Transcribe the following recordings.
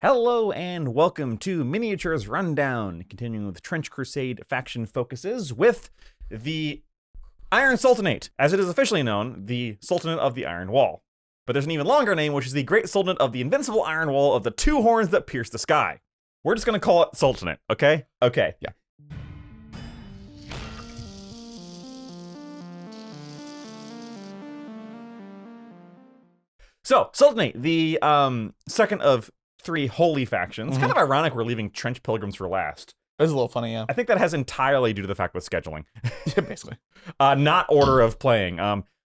Hello and welcome to Miniatures Rundown, continuing with Trench Crusade faction focuses with the Iron Sultanate, as it is officially known, the Sultanate of the Iron Wall. But there's an even longer name, which is the Great Sultanate of the Invincible Iron Wall of the Two Horns that Pierce the Sky. We're just going to call it Sultanate, okay? Okay. Yeah. So, Sultanate, the second of three holy factions. Kind of ironic we're leaving Trench Pilgrims for last. It was a little funny, yeah. I think that has entirely due to the fact with scheduling. Yeah, basically. Not order of playing.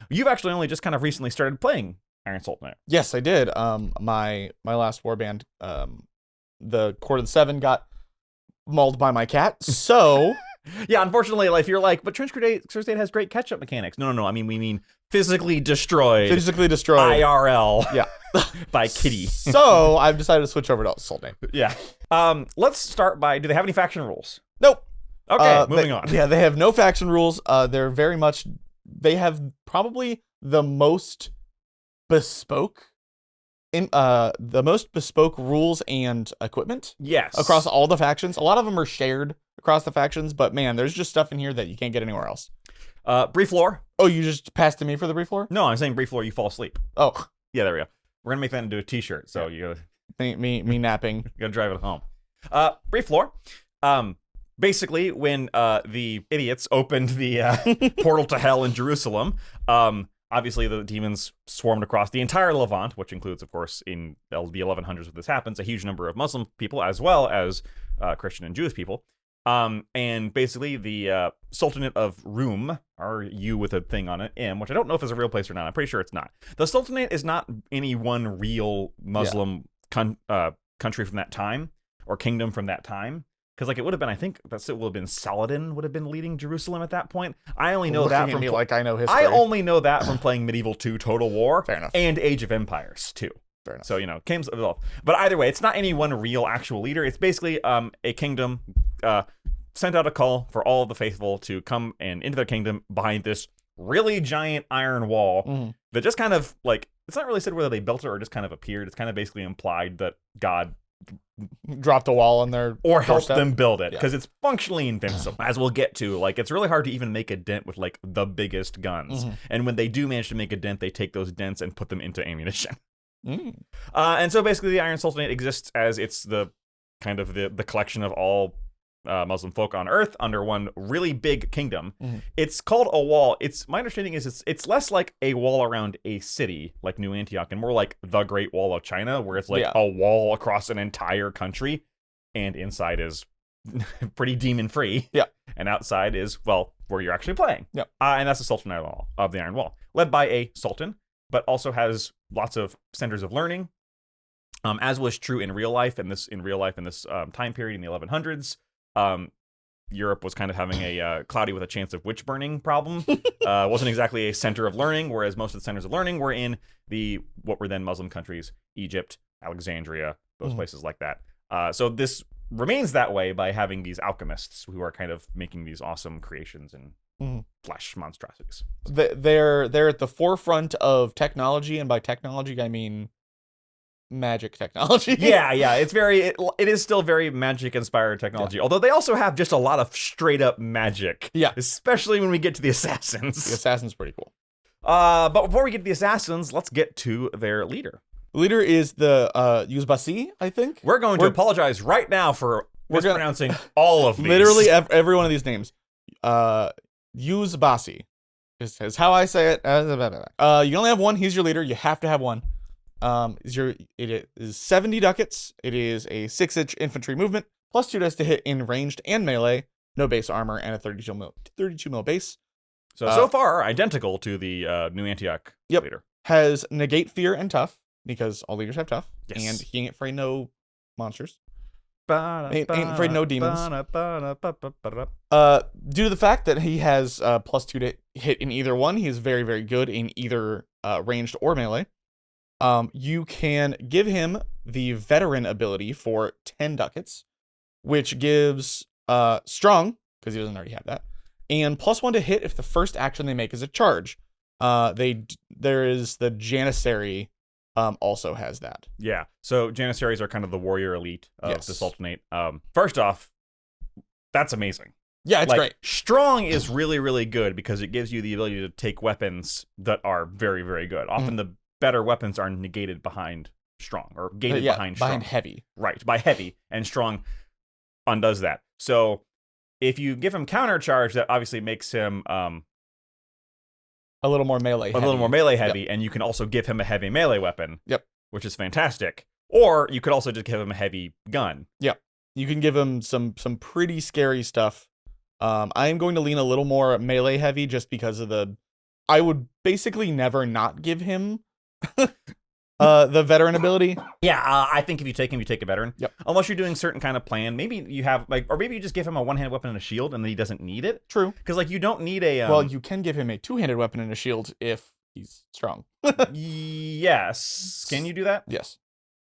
You've actually only just kind of recently started playing Iron Sultanate. Yes, I did. My last warband, the Court of the Seven got mauled by my cat, so... Yeah, unfortunately, if you're like, but Trench Crusade has great catch-up mechanics. No, we mean physically destroyed. Physically destroyed. IRL. Yeah. By Kitty. So, I've decided to switch over to Sultanate. Yeah. Let's start by, do they have any faction rules? Nope. Okay, moving on. Yeah, they have no faction rules. They're very much... They have probably the most bespoke... rules and equipment. Yes. Across all the factions. A lot of them are shared across the factions, but man, there's just stuff in here that you can't get anywhere else. Brief lore. Oh, you just passed to me for the brief lore? No, I'm saying brief lore, you fall asleep. Oh. Yeah, there we go. We're going to make that into a t-shirt, so you Me napping. gotta drive it home. Brief lore. Basically, when the idiots opened the portal to hell in Jerusalem, obviously the demons swarmed across the entire Levant, which includes, of course, in the 1100s when this happens, a huge number of Muslim people as well as Christian and Jewish people. And basically the Sultanate of Rum, R-U with a thing on it, M, which I don't know if it's a real place or not. I'm pretty sure it's not. The Sultanate is not any one real Muslim country from that time, or kingdom from that time. Because it would have been, I think it would have been Saladin would have been leading Jerusalem at that point. I only know that from me like I know history. I only know that from playing Medieval 2 Total War. Fair enough. And Age of Empires 2. Fair enough. So, but either way, it's not any one real actual leader. It's basically a kingdom sent out a call for all of the faithful to come and into their kingdom behind this really giant iron wall that just kind of it's not really said whether they built it or just kind of appeared. It's kind of basically implied that God dropped a wall on their or helped doorstep. them build it because it's functionally invincible, as we'll get to. It's really hard to even make a dent with the biggest guns, and when they do manage to make a dent, they take those dents and put them into ammunition. And so basically the Iron Sultanate exists as it's the kind of the collection of all Muslim folk on Earth under one really big kingdom. It's called a wall. My understanding is it's less like a wall around a city like New Antioch and more like the Great Wall of China, where it's a wall across an entire country, and inside is pretty demon free. Yeah. And outside is where you're actually playing. Yeah. And that's the Sultanate of the Iron Wall, led by a sultan, but also has lots of centers of learning, as was true in real life. In this time period in the 1100s. Europe was kind of having a cloudy with a chance of witch burning problem. Wasn't exactly a center of learning, whereas most of the centers of learning were in what were then Muslim countries, Egypt, Alexandria, those places like that. So this remains that way by having these alchemists who are kind of making these awesome creations and flesh monstrosities. They're at the forefront of technology, and by technology I mean magic technology. yeah it is still very magic inspired technology, although they also have just a lot of straight up magic, especially when we get to the assassins. The assassin's pretty cool. But before we get to the assassins, let's get to their leader. The leader is the Yuzbasi, I think. We're going to apologize right now for mispronouncing all of these. Literally every one of these names. Yuzbasi is how I say it. You only have one. He's your leader. You have to have one. It is 70 ducats. It is a 6-inch infantry movement, plus 2 dice to hit in ranged and melee, no base armor, and a 32 mil base. So far, identical to the New Antioch leader. Has negate fear and tough, because all leaders have tough. Yes. And he ain't afraid no monsters. Ain't afraid no demons. Due to the fact that he has plus 2 to hit in either one, he is very, very good in either ranged or melee. You can give him the veteran ability for 10 ducats, which gives strong, because he doesn't already have that, and plus 1 to hit if the first action they make is a charge. There is the Janissary also has that. Yeah. So Janissaries are kind of the warrior elite of the Yes. Sultanate. First off, that's amazing. Yeah, it's like, great. Strong is really, really good because it gives you the ability to take weapons that are very, very good. Often the better weapons are negated behind strong or gated behind strong. Behind heavy. Right, by heavy, and strong undoes that. So if you give him countercharge, that obviously makes him a little more melee heavy. A little more melee heavy, and you can also give him a heavy melee weapon. Yep. Which is fantastic. Or you could also just give him a heavy gun. Yep. You can give him some pretty scary stuff. I am going to lean a little more melee heavy just because of I would basically never not give him the veteran ability. Yeah, I think if you take him, you take a veteran. Yep. Unless you're doing certain kind of plan. Maybe you have, or maybe you just give him a one-handed weapon and a shield, and then he doesn't need it. True. Because, you don't need a... well, you can give him a two-handed weapon and a shield if he's strong. Yes. Can you do that? Yes.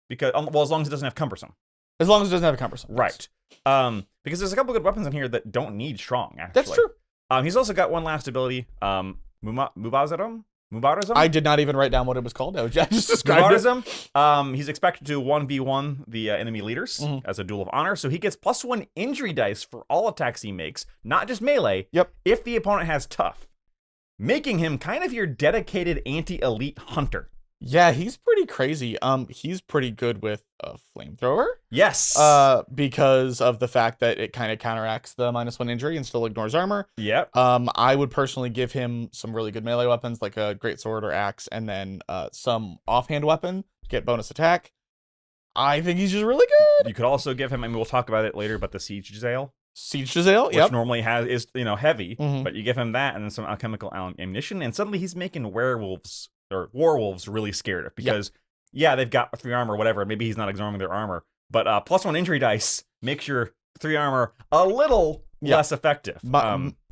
Because, as long as it doesn't have cumbersome. As long as it doesn't have a cumbersome. Right. Because there's a couple good weapons in here that don't need strong, actually. That's true. He's also got one last ability, Mubazarum? I did not even write down what it was called. I just described it. He's expected to 1v1 the enemy leaders as a duel of honor, so he gets +1 injury dice for all attacks he makes, not just melee, if the opponent has tough, making him kind of your dedicated anti-elite hunter. Yeah, he's pretty crazy. He's pretty good with a flamethrower. Yes. Because of the fact that it kind of counteracts the -1 injury and still ignores armor. Yep. I would personally give him some really good melee weapons like a greatsword or axe, and then some offhand weapon to get bonus attack. I think he's just really good. You could also give him, we'll talk about it later, but the Siege Zale. Siege Zale, which normally is heavy, but you give him that and then some alchemical ammunition, and suddenly he's making werewolves or warwolves really scared because they've got 3 armor or whatever. Maybe he's not ignoring their armor, but +1 injury dice makes your 3 armor a little less effective.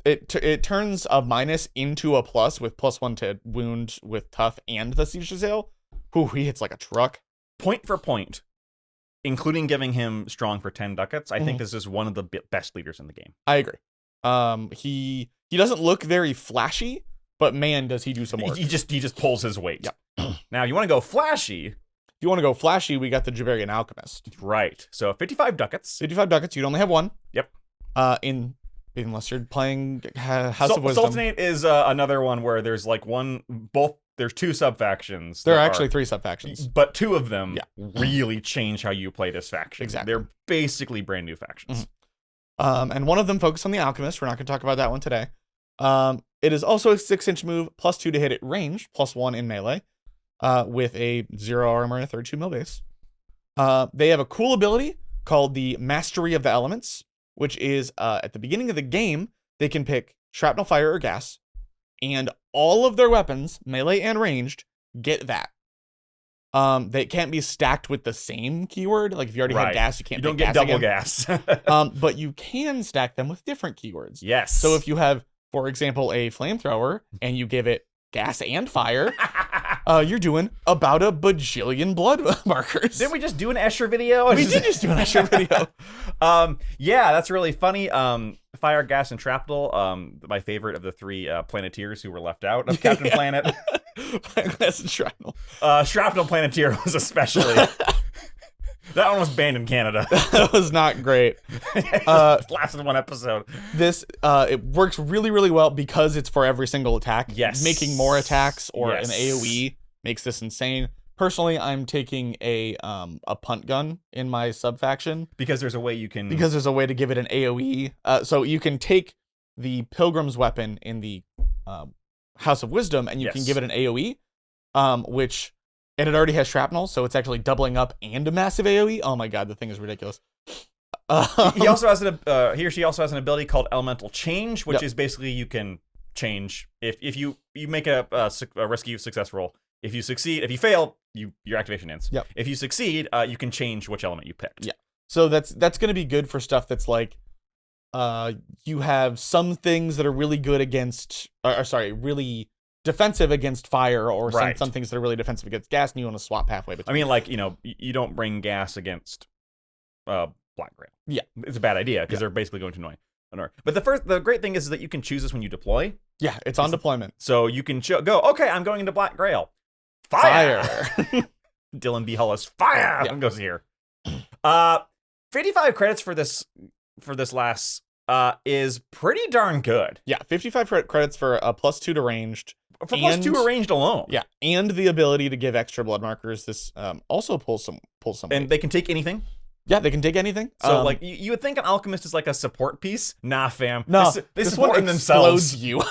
It turns a minus into a plus with +1 to wound with tough and the Siege Zale. Whew, he hits like a truck. Point for point, including giving him strong for 10 ducats. I think this is one of the best leaders in the game. I agree. He doesn't look very flashy, but man, does he do some work. He just pulls his weight. Yep. Now, you want to go flashy. If you want to go flashy, we got the Jabarian Alchemist. Right. So 55 duckets. 55 ducats. You'd only have one. Yep. Unless you're playing House of Wisdom. Sultanate is another one where there's there's 2 sub-factions. There are actually 3 sub-factions. But 2 of them really change how you play this faction. Exactly. They're basically brand new factions. And one of them focused on the Alchemist. We're not going to talk about that one today. It is also a 6-inch move, +2 to hit at range, +1 in melee, with a 0 armor and a 32 mil base. They have a cool ability called the Mastery of the Elements, which is at the beginning of the game, they can pick shrapnel, fire, or gas, and all of their weapons, melee and ranged, get that. They can't be stacked with the same keyword. Like if you already had gas, you can't. You don't get double gas. But you can stack them with different keywords. Yes. So if you have, for example, a flamethrower and you give it gas and fire, you're doing about a bajillion blood markers. Didn't we just do an Escher video? We did just do an Escher video. Yeah, that's really funny. Fire, gas, and shrapnel. My favorite of the 3 Planeteers who were left out of Captain Planet. Fire, gas, and shrapnel. Shrapnel Planeteer was especially... That one was banned in Canada. That was not great. Lasted 1 episode. This it works really, really well because it's for every single attack. Yes. Making more attacks or an AoE makes this insane. Personally, I'm taking a punt gun in my sub faction because there's a way you can to give it an AoE. So you can take the Pilgrim's weapon in the House of Wisdom and you can give it an AoE, and it already has shrapnel, so it's actually doubling up and a massive AoE. Oh my god, the thing is ridiculous. He also has he or she also has an ability called Elemental Change, which is basically you can change if you make a rescue success roll. If you succeed, if you fail, your activation ends. Yep. If you succeed, you can change which element you picked. Yeah. So that's going to be good for stuff that's like, you have some things that are really good against, really defensive against fire, or some things that are really defensive against gas, and you want to swap halfway between. I mean, you don't bring gas against Black Grail. Yeah. It's a bad idea because they're basically going to annoy. But the great thing is that you can choose this when you deploy. Yeah, it's on deployment. So you can go, okay, I'm going into Black Grail. Fire! Dylan B. Hollis, fire! Yeah. Goes here. 55 credits for this last is pretty darn good. Yeah, 55 credits for a +2 to ranged. For +2 arranged alone. Yeah, and the ability to give extra blood markers. This also pulls some And weight. they can take anything. Yeah, they can take anything. So like you would think an alchemist is like a support piece. Nah, fam. No, they this support one in themselves. explodes you.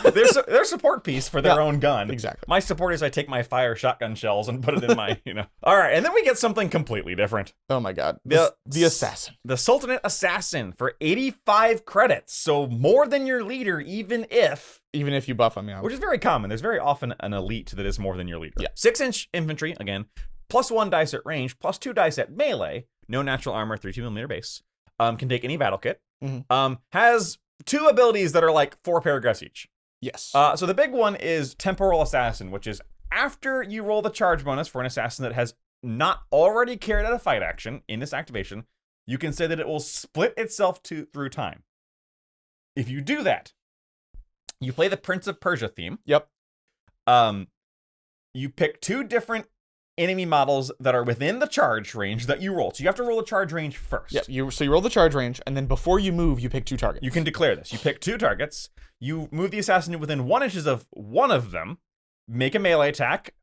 They're support piece for their own gun. Exactly. My support is I take my fire shotgun shells and put it in my, All right, and then we get something completely different. Oh my god. The Assassin. The Sultanate Assassin for 85 credits. So more than your leader, even if you buff him, yeah. which is very common. There's very often an elite that is more than your leader. Yeah. 6-inch infantry, again, +1 dice at range, +2 dice at melee, no natural armor, 32mm base. Can take any battle kit. Mm-hmm. Has 2 abilities that are like 4 paragraphs each. Yes. So the big one is Temporal Assassin, which is after you roll the charge bonus for an assassin that has not already carried out a fight action in this activation, you can say that it will split itself through time. If you do that, you play the Prince of Persia theme. Yep. You pick 2 different enemy models that are within the charge range that you roll. So you have to roll the charge range first. Yep. So you roll the charge range, and then before you move, you pick 2 targets. You can declare this. You pick 2 targets. You move the assassin within 1 inch of one of them. Make a melee attack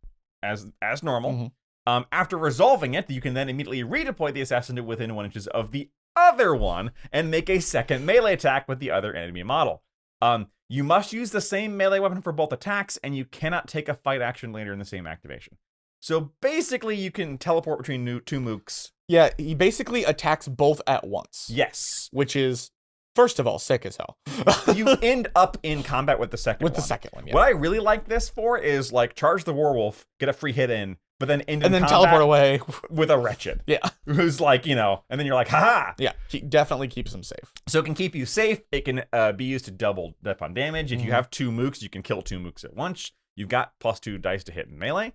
as normal. Mm-hmm. After resolving it, you can then immediately redeploy the assassin to within 1 inch of the other one and make a second melee attack with the other enemy model. You must use the same melee weapon for both attacks, and you cannot take a fight action later in the same activation. So basically, you can teleport between 2 mooks. Yeah, he basically attacks both at once. Yes. Which is, first of all, sick as hell. You end up in combat with the second one. The second one, yeah. What I really like this for is, like, charge the Werewolf, get a free hit in, but then end in combat teleport away with a Wretched. Yeah. Who's like, and then you're like, haha. Yeah, definitely keeps him safe. So it can keep you safe. It can be used to double upon damage. If you have 2 mooks, you can kill 2 mooks at once. You've got +2 dice to hit in melee.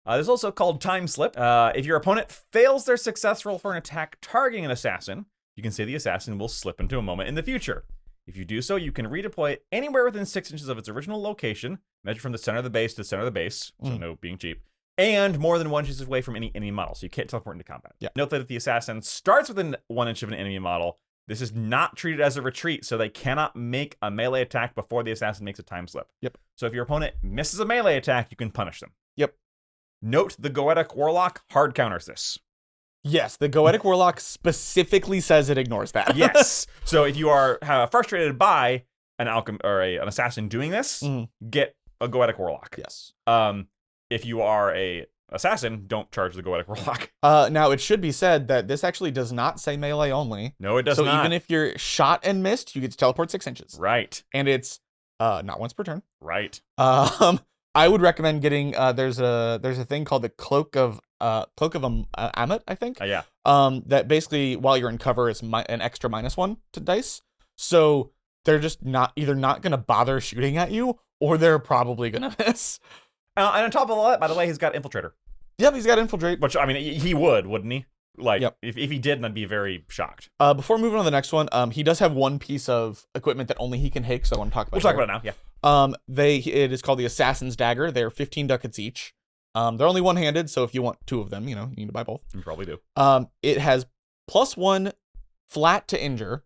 There's also called Time Slip. If your opponent fails their success roll for an attack targeting an assassin, you can say the assassin will slip into a moment in the future. If you do so, you can redeploy it anywhere within 6 inches of its original location, measure from the center of the base to the center of the base, so no being cheap, and more than 1 inch away from any enemy model, so you can't teleport into combat. Yeah. Note that if the assassin starts within 1 inch of an enemy model, this is not treated as a retreat, so they cannot make a melee attack before the assassin makes a time slip. Yep. So if your opponent misses a melee attack, you can punish them. Yep. Note the Goetic Warlock hard counters this. Yes, the Goetic Warlock specifically says it ignores that. Yes. So if you are frustrated by an assassin doing this, get a Goetic Warlock. Yes. If you are a assassin, don't charge the Goetic Warlock. Now it should be said that this actually does not say melee only. No, it does not. So even if you're shot and missed, you get to teleport 6 inches. Right. And it's not once per turn. Right. I would recommend getting there's a thing called the Cloak of Ammit, I think. Yeah. That basically while you're in cover is an extra -1 to dice. So they're just not gonna bother shooting at you, or they're probably gonna miss. And on top of all that, by the way, he's got Infiltrator. Yep, he's got Infiltrate. Which, I mean, he would, wouldn't he? Like, yep. if he didn't, I'd be very shocked. Before moving on to the next one, he does have one piece of equipment that only he can take, so I want to talk about it. We'll talk about it now, yeah. It is called the Assassin's Dagger. They're 15 ducats each. They're only one-handed, so if you want 2 of them, you need to buy both. You probably do. It has +1 flat to injure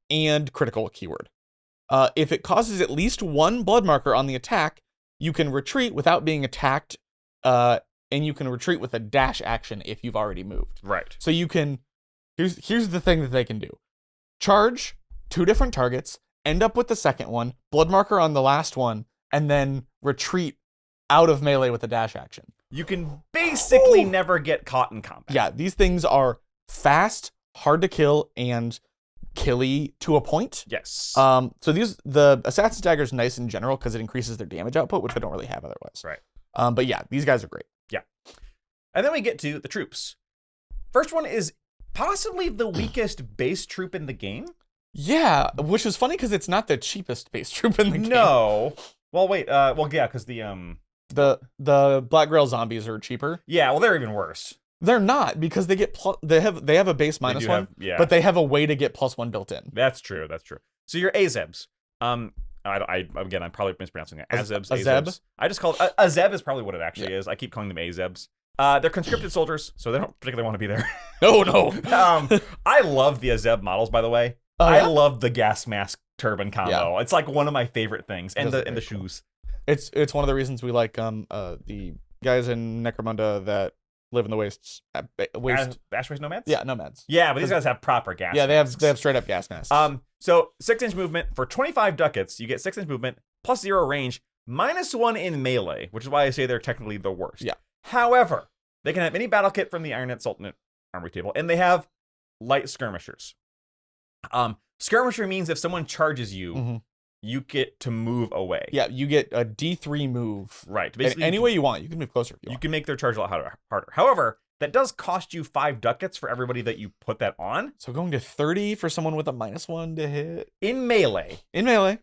and critical keyword. If it causes at least 1 blood marker on the attack, you can retreat without being attacked, and you can retreat with a dash action if you've already moved. Right. So you can, here's the thing that they can do. Charge 2 different targets, end up with the second one, blood marker on the last one, and then retreat out of melee with a dash action. You can basically never get caught in combat. Yeah, these things are fast, hard to kill, and killy to a point. Yes. So the Assassin's Dagger is nice in general because it increases their damage output, which they don't really have otherwise. Right. But yeah, these guys are great. Yeah. And then we get to the troops. First one is possibly the weakest base troop in the game. Yeah, which is funny because it's not the cheapest base troop in the game. No. Well, wait. Well, yeah, because the Black Grail zombies are cheaper. Yeah. Well, they're even worse. They're not because they get they have a base -1, but they have a way to get +1 built in. That's true. That's true. So your Azebs. I'm probably mispronouncing it. Azebs. Azeb? I just called Azeb is probably what it actually is. I keep calling them Azebs. They're conscripted soldiers, so they don't particularly want to be there. No. I love the Azeb models, by the way. I love the gas mask turban combo. Yeah. It's like one of my favorite things, and Those are the very shoes. It's one of the reasons we like the guys in Necromunda that live in the wastes. Ashways nomads? Yeah, nomads. Yeah, but these guys have proper gas Yeah, masks. they have straight up gas masks. So 6-inch movement for 25 ducats. You get 6-inch movement plus 0 range, -1 in melee, which is why I say they're technically the worst. Yeah. However, they can have any battle kit from the Ironnet Sultanate armory table, and they have light skirmishers. Skirmisher means if someone charges you, you get to move away. Yeah, you get a D3 move. Right. Basically, any way you want. You can move closer if you want. You can make their charge a lot harder. However, that does cost you 5 ducats for everybody that you put that on. So going to 30 for someone with a -1 to hit. In melee.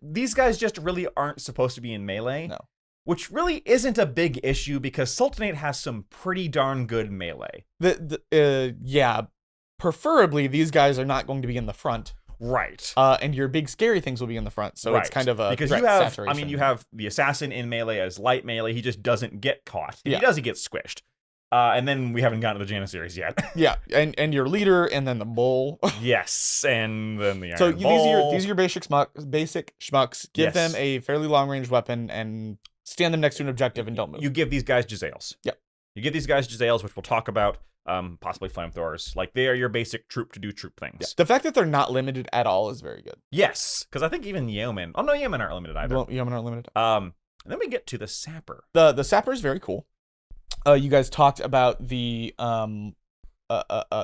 These guys just really aren't supposed to be in melee. No. Which really isn't a big issue because Sultanate has some pretty darn good melee. Yeah. Preferably, these guys are not going to be in the front. Right. And your big scary things will be in the front. So it's kind of a because you have, saturation. You have the assassin in melee as light melee. He just doesn't get caught. If he does, he gets squished. And then we haven't gotten to the Janissaries yet. Yeah, and your leader, and then the bull. Yes, and then the Iron So Bull. these are your basic schmucks. Give them a fairly long range weapon and stand them next to an objective and don't move. You give these guys Jezzails. Yep. You give these guys Jezzails, which we'll talk about. Possibly flamethrowers. Like, they are your basic troop to do troop things. Yeah. The fact that they're not limited at all is very good. Yes, because I think even yeomen. Oh no, yeomen aren't limited either. Well, yeomen aren't limited. And then we get to the sapper. The sapper is very cool. You guys talked about the not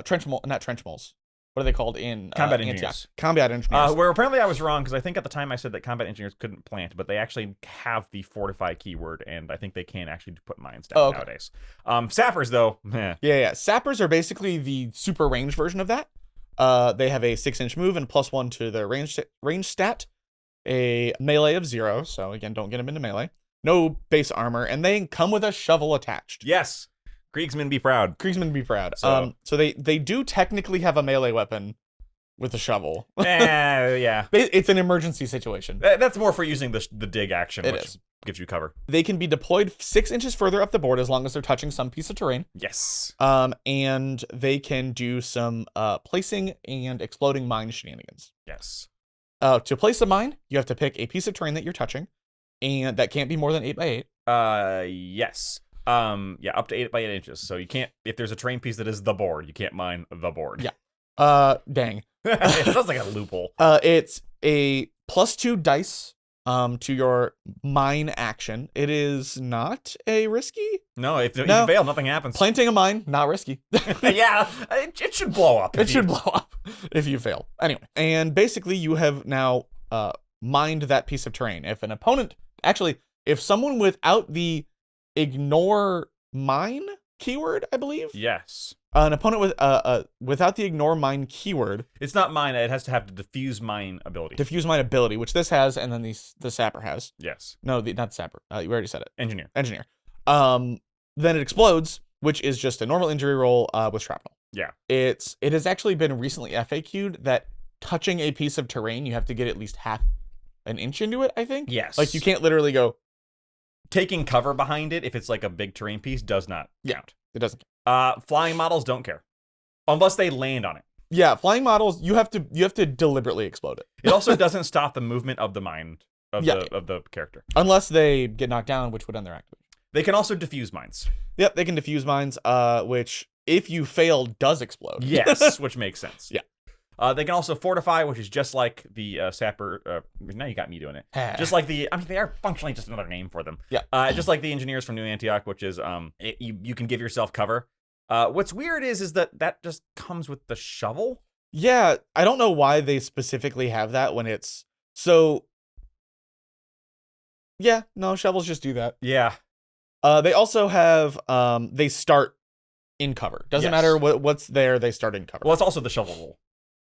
trench moles. What are they called in combat Antioch? engineers? Combat engineers. Where apparently I was wrong because I think at the time I said that combat engineers couldn't plant, but they actually have the fortify keyword, and I think they can actually put mines down nowadays. Sappers though, meh. Yeah. Sappers are basically the super range version of that. They have a 6-inch move and +1 to their range stat, a melee of 0. So again, don't get them into melee. No base armor, and they come with a shovel attached. Yes. Kriegsmen be proud. So they do technically have a melee weapon with a shovel. Yeah. It's an emergency situation. That's more for using the dig action, which gives you cover. They can be deployed 6 inches further up the board as long as they're touching some piece of terrain. Yes. And they can do some placing and exploding mine shenanigans. Yes. To place a mine, you have to pick a piece of terrain that you're touching, and that can't be more than 8 by 8. Yes. Up to 8 by 8 inches. So you can't, if there's a terrain piece that is the board, you can't mine the board. Yeah. Dang. It sounds like a loophole. It's a +2 dice to your mine action. It is not a risky. No, if you fail, nothing happens. Planting a mine, not risky. Yeah, it should blow up. It should blow up if you fail. Anyway, and basically you have now mined that piece of terrain. If an opponent, if someone without the ignore mine keyword, I believe. Yes. An opponent with without the ignore mine keyword. It's not mine. It has to have the diffuse mine ability. Diffuse mine ability, which this has, and then the sapper has. Yes. No, not the sapper. You already said it. Engineer. Then it explodes, which is just a normal injury roll with shrapnel. Yeah. It has actually been recently FAQ'd that touching a piece of terrain, you have to get at least half an inch into it, I think. Yes. Like you can't literally go. Taking cover behind it, if it's like a big terrain piece, does not count. It doesn't count. Flying models don't care. Unless they land on it. Yeah, flying models, you have to deliberately explode it. It also doesn't stop the movement of the mind of the character. Unless they get knocked down, which would end their activation. They can also diffuse mines. Yep, they can diffuse mines, which, if you fail, does explode. Yes, which makes sense. Yeah. They can also fortify, which is just like the sapper. Now you got me doing it. Just like they are functionally just another name for them. Yeah. Just like the engineers from New Antioch, which is you can give yourself cover. What's weird is that just comes with the shovel. Yeah, I don't know why they specifically have that when it's so. Yeah, no, shovels just do that. Yeah. They also have they start in cover. Doesn't matter what's there, they start in cover. Well, it's also the shovel rule.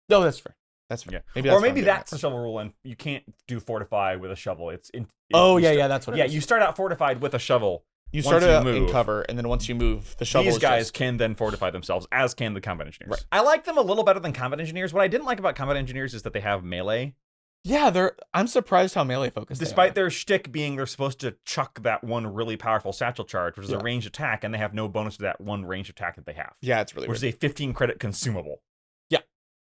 No, that's fair. That's fair. Yeah. Maybe that's the shovel rule, and you can't do fortify with a shovel. That's what it is. You start out fortified with a shovel. You start out in cover, and then once you move, the shovel. These guys can then fortify themselves, as can the combat engineers. Right. I like them a little better than combat engineers. What I didn't like about combat engineers is that they have melee, Yeah, I'm surprised how melee focused Despite their shtick being they're supposed to chuck that one really powerful satchel charge, which is a Yeah. ranged attack, and they have no bonus to that one ranged attack that they have. Yeah, it's really which weird. is a 15 credit consumable. Yeah.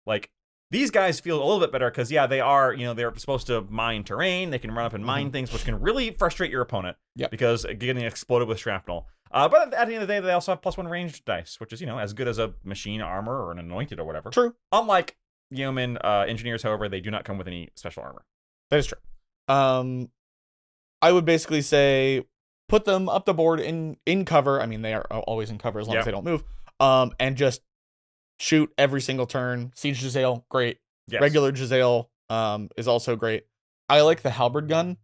Like, these guys feel a little bit better because, yeah, they are, they're supposed to mine terrain. They can run up and mine things, which can really frustrate your opponent. Yeah. Because getting exploded with shrapnel. But at the end of the day, they also have +1 ranged dice, which is, as good as a machine armor or an anointed or whatever. True. Unlike yeoman engineers, however, they do not come with any special armor. That is true. I would basically say put them up the board in cover. I mean, they are always in cover as long as they don't move. And just shoot every single turn. Siege Giselle, great. Yes. Regular Giselle is also great. I like the halberd gun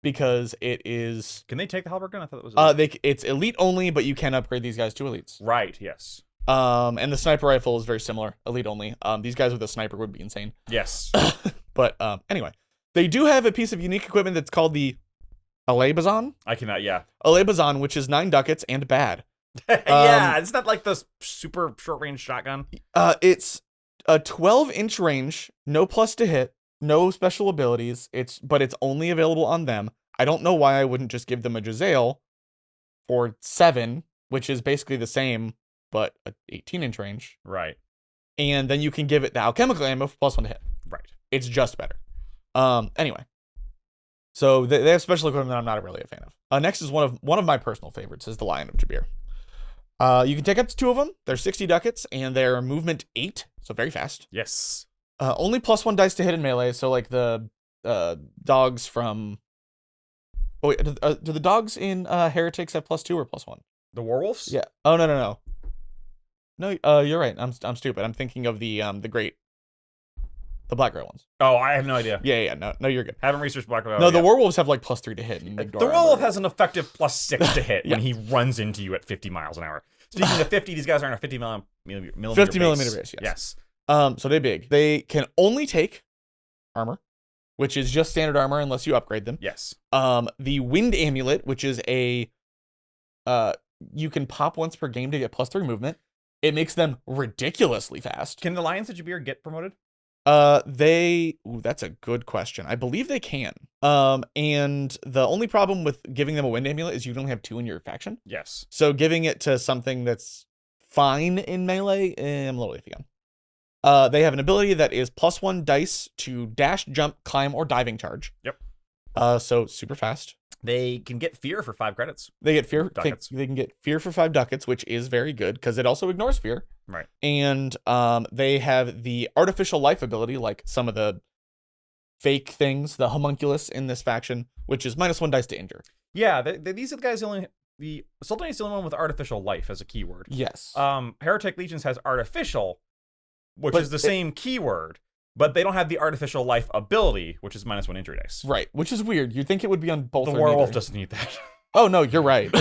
because it is. Can they take the halberd gun? I thought it was. It's elite only, but you can upgrade these guys to elites. Right. Yes. And the sniper rifle is very similar, elite only. These guys with a sniper would be insane. Yes. But anyway, they do have a piece of unique equipment that's called the Alebazon. I cannot. Yeah. Alebazon, which is 9 ducats and bad. Yeah, it's not like the super short range shotgun. It's a 12-inch range, no plus to hit, no special abilities. But it's only available on them. I don't know why I wouldn't just give them a Giselle for 7, which is basically the same, but a 18-inch range. Right. And then you can give it the alchemical ammo for +1 to hit. Right. It's just better. Anyway. So they have special equipment that I'm not really a fan of. Next is one of my personal favorites is the Lion of Jabir. You can take up to 2 of them. They're 60 ducats, and they're movement 8, so very fast. Yes. Only +1 dice to hit in melee, so like the dogs from... Oh, wait, do the dogs in Heretics have +2 or +1? The werewolves? Yeah. Oh, no. No, you're right. I'm stupid. I'm thinking of the Black Girl ones. Oh, I have no idea. Yeah. No, you're good. Haven't researched Black Girl. No, the werewolves have like +3 to hit. And the werewolf has an effective +6 to hit Yeah. when he runs into you at 50 miles an hour. Speaking of 50, these guys are on a 50 millimeter 50 millimeter base, yes. So they're big. They can only take armor, which is just standard armor unless you upgrade them. Yes. The Wind Amulet, which is a you can pop once per game to get +3 movement. It makes them ridiculously fast. Can the Lions of Jabir get promoted? That's a good question. I believe they can. And the only problem with giving them a Wind Amulet is you only have 2 in your faction. Yes. So giving it to something that's fine in melee, I'm a little iffy on. They have an ability that is +1 dice to dash, jump, climb, or diving charge. Yep. So super fast. They can get fear for 5 credits. They get fear. Ducats. They can get fear for 5 ducats, which is very good because it also ignores fear. Right. And they have the artificial life ability, like some of the fake things, the homunculus in this faction, which is -1 dice to injure. Yeah, these are the guys the Sultanate is the only one with artificial life as a keyword. Yes. Heretic Legions has artificial, which But is the same keyword, but they don't have the artificial life ability, which is -1 injury dice. Right, which is weird. You'd think it would be on both. The or werewolf neither. doesn't need that. Oh no, you're right.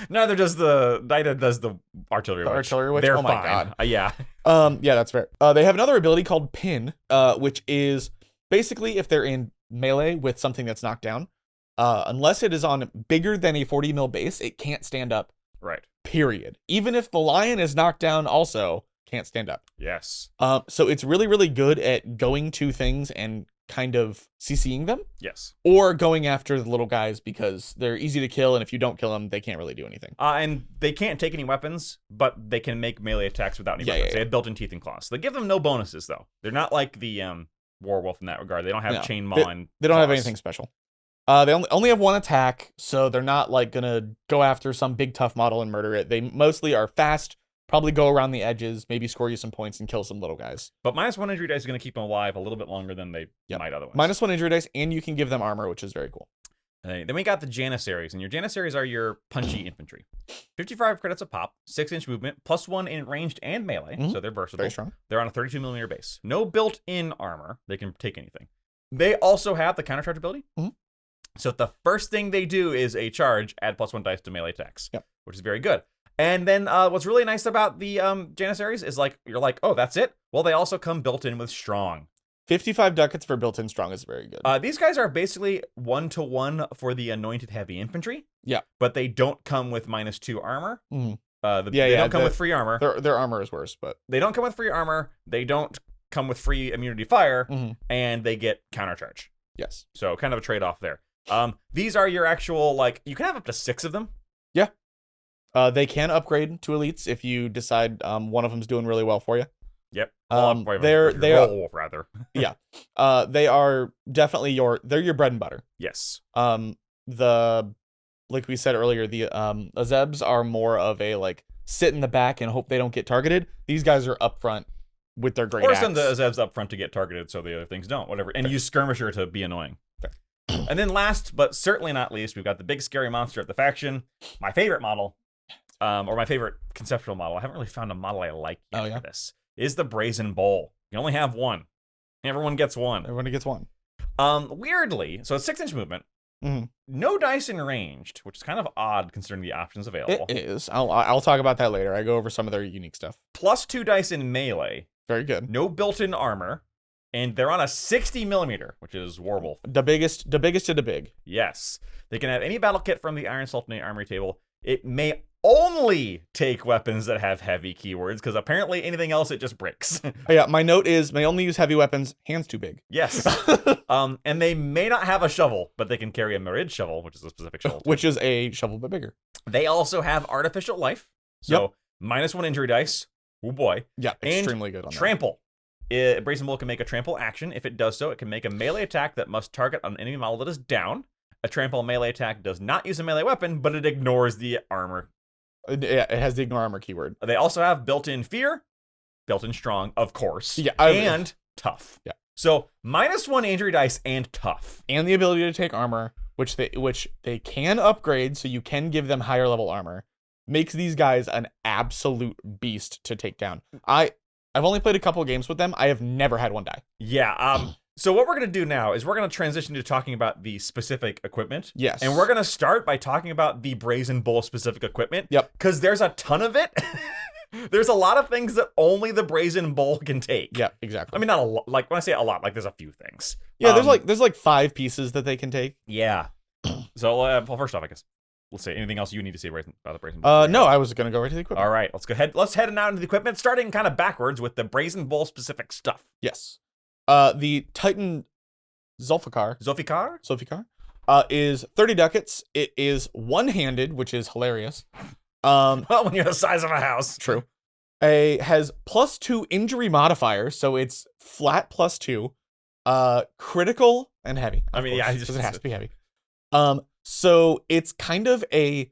Neither does Nida does the artillery witch. Artillery witch? They're Oh my fine. God. Yeah. Yeah, that's fair. They have another ability called Pin, which is basically if they're in melee with something that's knocked down, unless it is on bigger than a 40 mil base, it can't stand up. Right. Period. Even if the lion is knocked down, also can't stand up. Yes. So it's really, really good at going to things and kind of CCing them, Yes. or going after the little guys because they're easy to kill, and if you don't kill them, they can't really do anything. And they can't take any weapons, but they can make melee attacks without any weapons. Yeah. They have built-in teeth and claws. They give them no bonuses, though. They're not like the werewolf in that regard. They don't have chain maw and They don't have claws. anything special. They only have 1 attack, so they're not like gonna go after some big tough model and murder it. They mostly are fast, probably go around the edges, maybe score you some points and kill some little guys. But -1 injury dice is going to keep them alive a little bit longer than they might otherwise. -1 injury dice, and you can give them armor, which is very cool. Then we got the Janissaries, and your Janissaries are your punchy infantry. 55 credits a pop, 6-inch movement, +1 in ranged and melee, so they're versatile. Very strong. They're on a 32 millimeter base. No built-in armor. They can take anything. They also have the countercharge ability. So the first thing they do is a charge, add +1 dice to melee attacks, which is very good. And then what's really nice about the Janissaries is you're like, oh, that's it? Well, they also come built in with strong. 55 ducats for built-in strong is very good. These guys are basically 1-to-1 for the anointed heavy infantry. Yeah. But they don't come with -2 armor. Mhm. They don't come with free armor. Their armor is worse, but They don't come with free armor. They don't come with free immunity fire, Mhm. and they get countercharge. Yes. So kind of a trade-off there. These are your actual, like, you can have up to 6 of them. They can upgrade to elites if you decide one of them's doing really well for you. Yep. They are definitely your bread and butter. Yes. Like we said earlier, the Azebs are more of a like sit in the back and hope they don't get targeted. These guys are up front with their great Or axe. send the Azebs up front to get targeted so the other things don't, whatever. And use Skirmisher to be annoying. Fair. And then last, but certainly not least, we've got the big scary monster of the faction. My favorite model, or my favorite conceptual model. I haven't really found a model I like yet for this. Is the Brazen Bull. You only have one. Everyone gets one. Everyone gets one. Weirdly, so it's 6-inch movement. Mhm. No dice in ranged, which is kind of odd considering the options available. It is. I'll talk about that later. I go over some of their unique stuff. Plus 2 dice in melee. Very good. No built-in armor. And they're on a 60mm, which is Warwolf. The biggest to the big. Yes. They can have any battle kit from the Iron Sultanate armory table. It may only take weapons that have heavy keywords, because apparently anything else it just breaks. Oh, yeah, my note is may only use heavy weapons, hands too big. Yes. And they may not have a shovel, but they can carry a Merid shovel, which is a specific shovel. Which is a shovel but bigger. They also have artificial life. So -1 injury dice. Oh boy. Yeah, extremely good on Trample. Brazen Bull can make a trample action. If it does so, it can make a melee attack that must target an enemy model that is down. A trample melee attack does not use a melee weapon, but it ignores the armor. Yeah, it has the ignore armor keyword. They also have built-in fear, built-in strong, of course, and tough. Yeah. So -1 injury dice and tough. And the ability to take armor, which they can upgrade, so you can give them higher level armor, makes these guys an absolute beast to take down. I've only played a couple of games with them. I have never had one die. Yeah. So what we're going to do now is we're going to transition to talking about the specific equipment. Yes. And we're going to start by talking about the Brazen Bull specific equipment. Yep. Because there's a ton of it. There's a lot of things that only the Brazen Bull can take. Yeah, exactly. I mean, not a lot. Like, when I say a lot, like, there's a few things. Yeah, there's like 5 pieces that they can take. Yeah. So, well, first off, I guess, let's say anything else you need to say about the Brazen Bull. No, I was going to go right to the equipment. All right, let's go ahead. Let's head out into the equipment, starting kind of backwards with the Brazen Bull specific stuff. Yes. The Titan Zulfikar is 30 ducats. It is one-handed, which is hilarious. Well, when you're the size of a house. True. Has +2 injury modifier, so it's flat +2. Critical and heavy. I mean, yeah, because it has to be heavy. So it's kind of a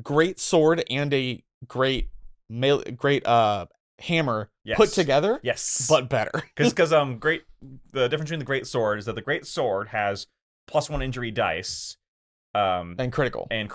great sword and a great hammer put together. Yes. But better. Because the difference between the great sword is that the great sword has +1 injury dice. And critical. And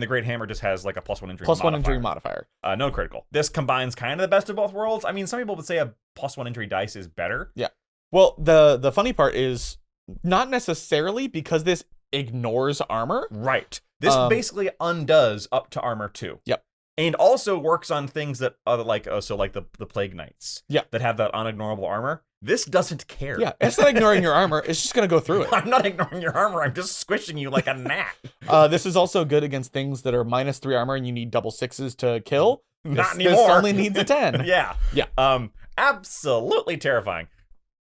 the great hammer just has like a +1 injury +1 injury modifier. No critical. This combines kind of the best of both worlds. I mean, some people would say a +1 injury dice is better. Yeah. Well, the funny part is not necessarily, because this ignores armor. Right. This basically undoes up to armor 2. Yep. And also works on things that are like the Plague Knights. Yeah. That have that unignorable armor. This doesn't care. Yeah, it's not ignoring your armor. It's just going to go through it. I'm not ignoring your armor. I'm just squishing you like a gnat. This is also good against things that are -3 armor and you need double 6s to kill. Not anymore. This only needs a 10. Yeah. Yeah. Absolutely terrifying.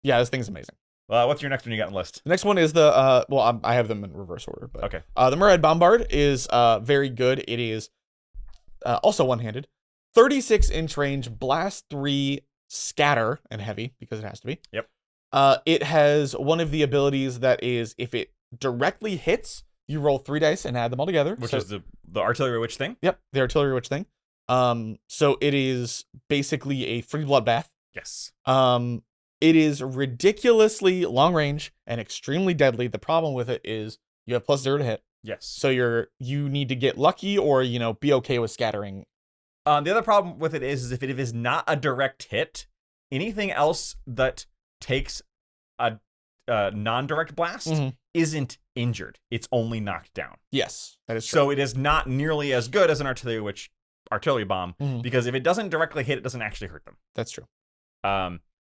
Yeah, this thing's amazing. What's your next one you got on the list? The next one is the I have them in reverse order, but okay. The Murad Bombard is very good. It is also one-handed, 36-inch range, blast 3, scatter, and heavy because it has to be. Yep. It has one of the abilities that is, if it directly hits, you roll 3 dice and add them all together. Which is the artillery witch thing. Yep, the artillery witch thing. So it is basically a free bloodbath. Yes. It is ridiculously long range and extremely deadly. The problem with it is you have +0 to hit. Yes. So you need to get lucky or, be okay with scattering. The other problem with it is if it is not a direct hit, anything else that takes a non-direct blast isn't injured. It's only knocked down. Yes, that is true. So it is not nearly as good as an artillery bomb, because if it doesn't directly hit, it doesn't actually hurt them. That's true.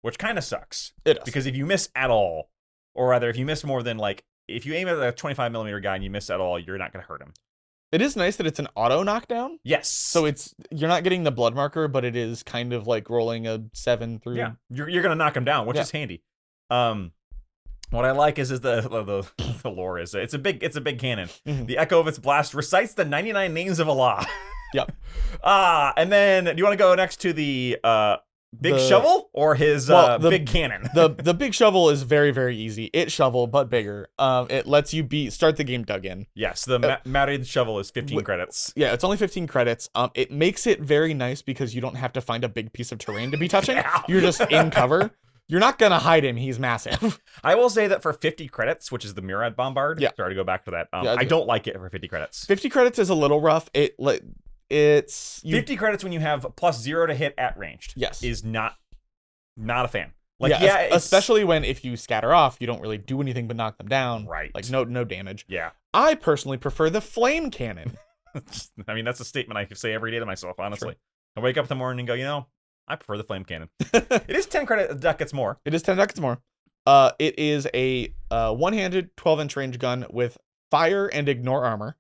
Which kind of sucks. It does. Because if you miss at all, or rather if you miss more than if you aim at a 25mm guy and you miss at all, you're not going to hurt him. It is nice that it's an auto knockdown. Yes. So you're not getting the blood marker, but it is kind of like rolling a 7 through. Yeah, you're gonna knock him down, which is handy. What I like is the lore is it's a big cannon. The echo of its blast recites the 99 names of Allah. Yep. And then do you want to go next to the big shovel or his big cannon? the big shovel is very, very easy. It shovel, but bigger. It lets you start the game dug in. Yes, the married shovel is 15 credits. Yeah, it's only 15 credits. It makes it very nice because you don't have to find a big piece of terrain to be touching. You're just in cover. You're not gonna hide him. He's massive. I will say that for 50 credits, which is the Murad Bombard. Yeah. Sorry to go back to that. I don't like it for 50 credits. 50 credits is a little rough. It's 50 credits when you have +0 to hit at ranged. Yes. Is not a fan. Especially when if you scatter off, you don't really do anything but knock them down. Right. Like no damage. Yeah. I personally prefer the flame cannon. I mean, that's a statement I say every day to myself, honestly. True. I wake up in the morning and go, I prefer the flame cannon. It is 10 credit ducats more. It is 10 ducats more. It is a one-handed 12-inch range gun with fire and ignore armor.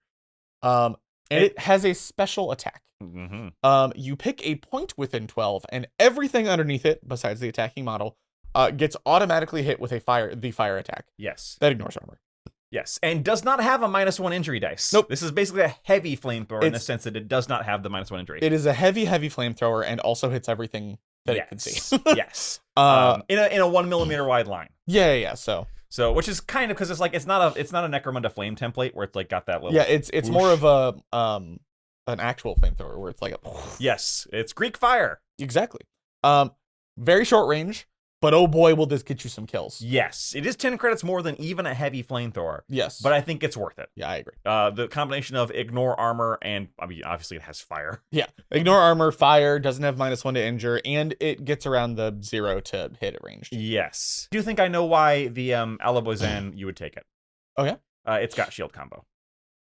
And it has a special attack. You pick a point within 12, and everything underneath it, besides the attacking model, gets automatically hit with the fire attack. Yes. That ignores armor. Yes, and does not have a -1 injury dice. Nope. This is basically a heavy flamethrower in the sense that it does not have the -1 injury. It is a heavy flamethrower and also hits everything that it can see. Yes. In a 1 millimeter wide line. Yeah. So which is kind of because it's not a Necromunda flame template where it's like got that little. Yeah, it's whoosh. More of a an actual flamethrower where it's like a. Yes, it's Greek fire. Exactly. Very short range. But oh boy, will this get you some kills. Yes, it is 10 credits more than even a heavy flamethrower. Yes. But I think it's worth it. Yeah, I agree. The combination of ignore armor and, I mean, obviously it has fire. Yeah. Ignore armor, fire, doesn't have -1 to injure, and it gets around the 0 to hit at ranged. Yes. Do you think I know why the Alabozan you would take it? Oh, yeah? It's got shield combo.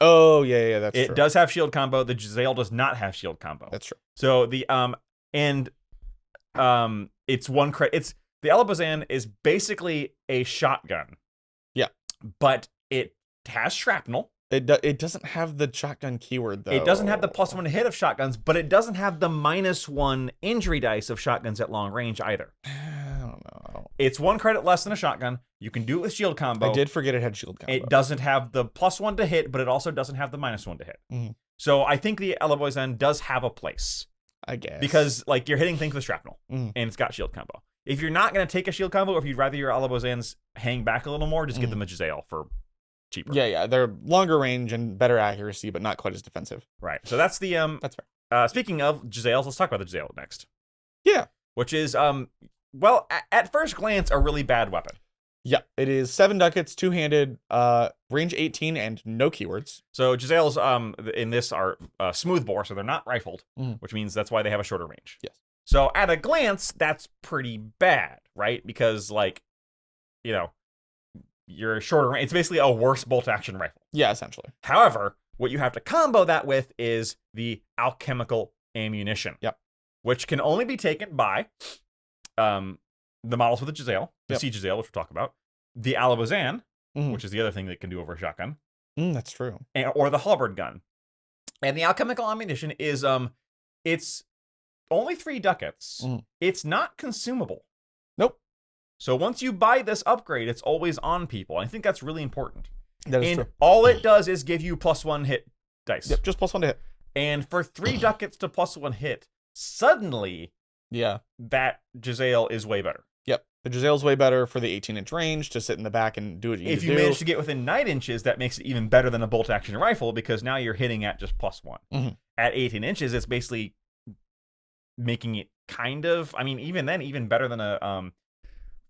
Oh, yeah, that's true. It does have shield combo. The Giselle does not have shield combo. That's true. So the, it's one credit. The Alabozan is basically a shotgun. Yeah. But it has shrapnel. It doesn't have the shotgun keyword, though. It doesn't have the +1 to hit of shotguns, but it doesn't have the -1 injury dice of shotguns at long range either. I don't know. It's 1 credit less than a shotgun. You can do it with shield combo. I did forget it had shield combo. It doesn't have the +1 to hit, but it also doesn't have the -1 to hit. Mm-hmm. So I think the Alabozan does have a place. I guess. Because, like, you're hitting things with shrapnel, and it's got shield combo. If you're not going to take a shield combo, or if you'd rather your Alabozans hang back a little more, just give them a Giselle for cheaper. Yeah. They're longer range and better accuracy, but not quite as defensive. Right. So that's the... That's fair. Speaking of Giselles, let's talk about the Giselle next. Yeah. Which is, well, at first glance, a really bad weapon. Yeah. It is 7 ducats, two-handed, range 18, and no keywords. So Giselles in this are smoothbore, so they're not rifled, which means that's why they have a shorter range. Yes. So at a glance, that's pretty bad, right? Because, like, you're shorter range. It's basically a worse bolt-action rifle. Yeah, essentially. However, what you have to combo that with is the alchemical ammunition. Yep. Which can only be taken by the models with the Giselle, the Sea Giselle, which we'll talk about, the Alabozan, which is the other thing that it can do over a shotgun. That's true. Or the halberd gun. And the alchemical ammunition is, it's only 3 ducats. It's not consumable. Nope. So once you buy this upgrade, it's always on people. I think that's really important. That is true. All it does is give you +1 hit dice. Yep, just +1 to hit. And for 3 ducats to +1 hit, suddenly, that Giselle is way better. Yep. The Giselle's way better for the 18-inch range to sit in the back and do what you need to do. If you manage to get within 9 inches, that makes it even better than a bolt-action rifle because now you're hitting at just +1. At 18 inches, it's basically making it kind of, I mean, even then, even better than a,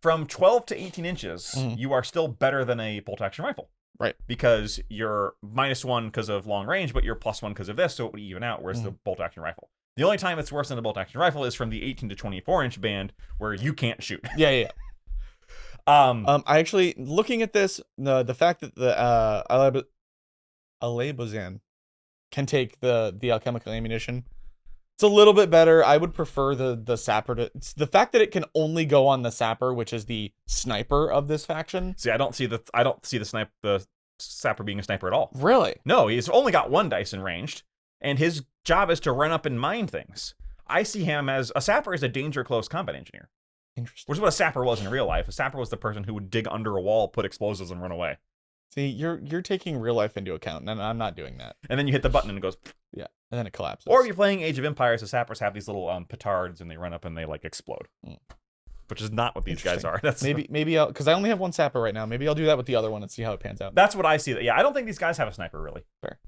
from 12 to 18 inches, you are still better than a bolt-action rifle. Right. Because you're -1 because of long range, but you're +1 because of this, so it would even out, whereas the bolt-action rifle. The only time it's worse than a bolt-action rifle is from the 18 to 24-inch band, where you can't shoot. Yeah. I actually, looking at this, the fact that the Alabozan can take the alchemical ammunition, it's a little bit better. I would prefer the sapper to. It's the fact that it can only go on the sapper, which is the sniper of this faction. See, I don't see the Sapper being a sniper at all. Really? No, he's only got 1 dice in ranged, and his job is to run up and mine things. I see him as a Sapper is a danger close combat engineer. Interesting. Which is what a Sapper was in real life. A Sapper was the person who would dig under a wall, put explosives, and run away. See, you're taking real life into account, and I'm not doing that. And then you hit the button and it goes. Yeah, and then it collapses. Or if you're playing Age of Empires, the Sappers have these little petards, and they run up and they like explode. Which is not what these guys are. That's maybe I'll, because I only have 1 Sapper right now. Maybe I'll do that with the other one and see how it pans out. That's what I see. Yeah, I don't think these guys have a sniper really. Fair.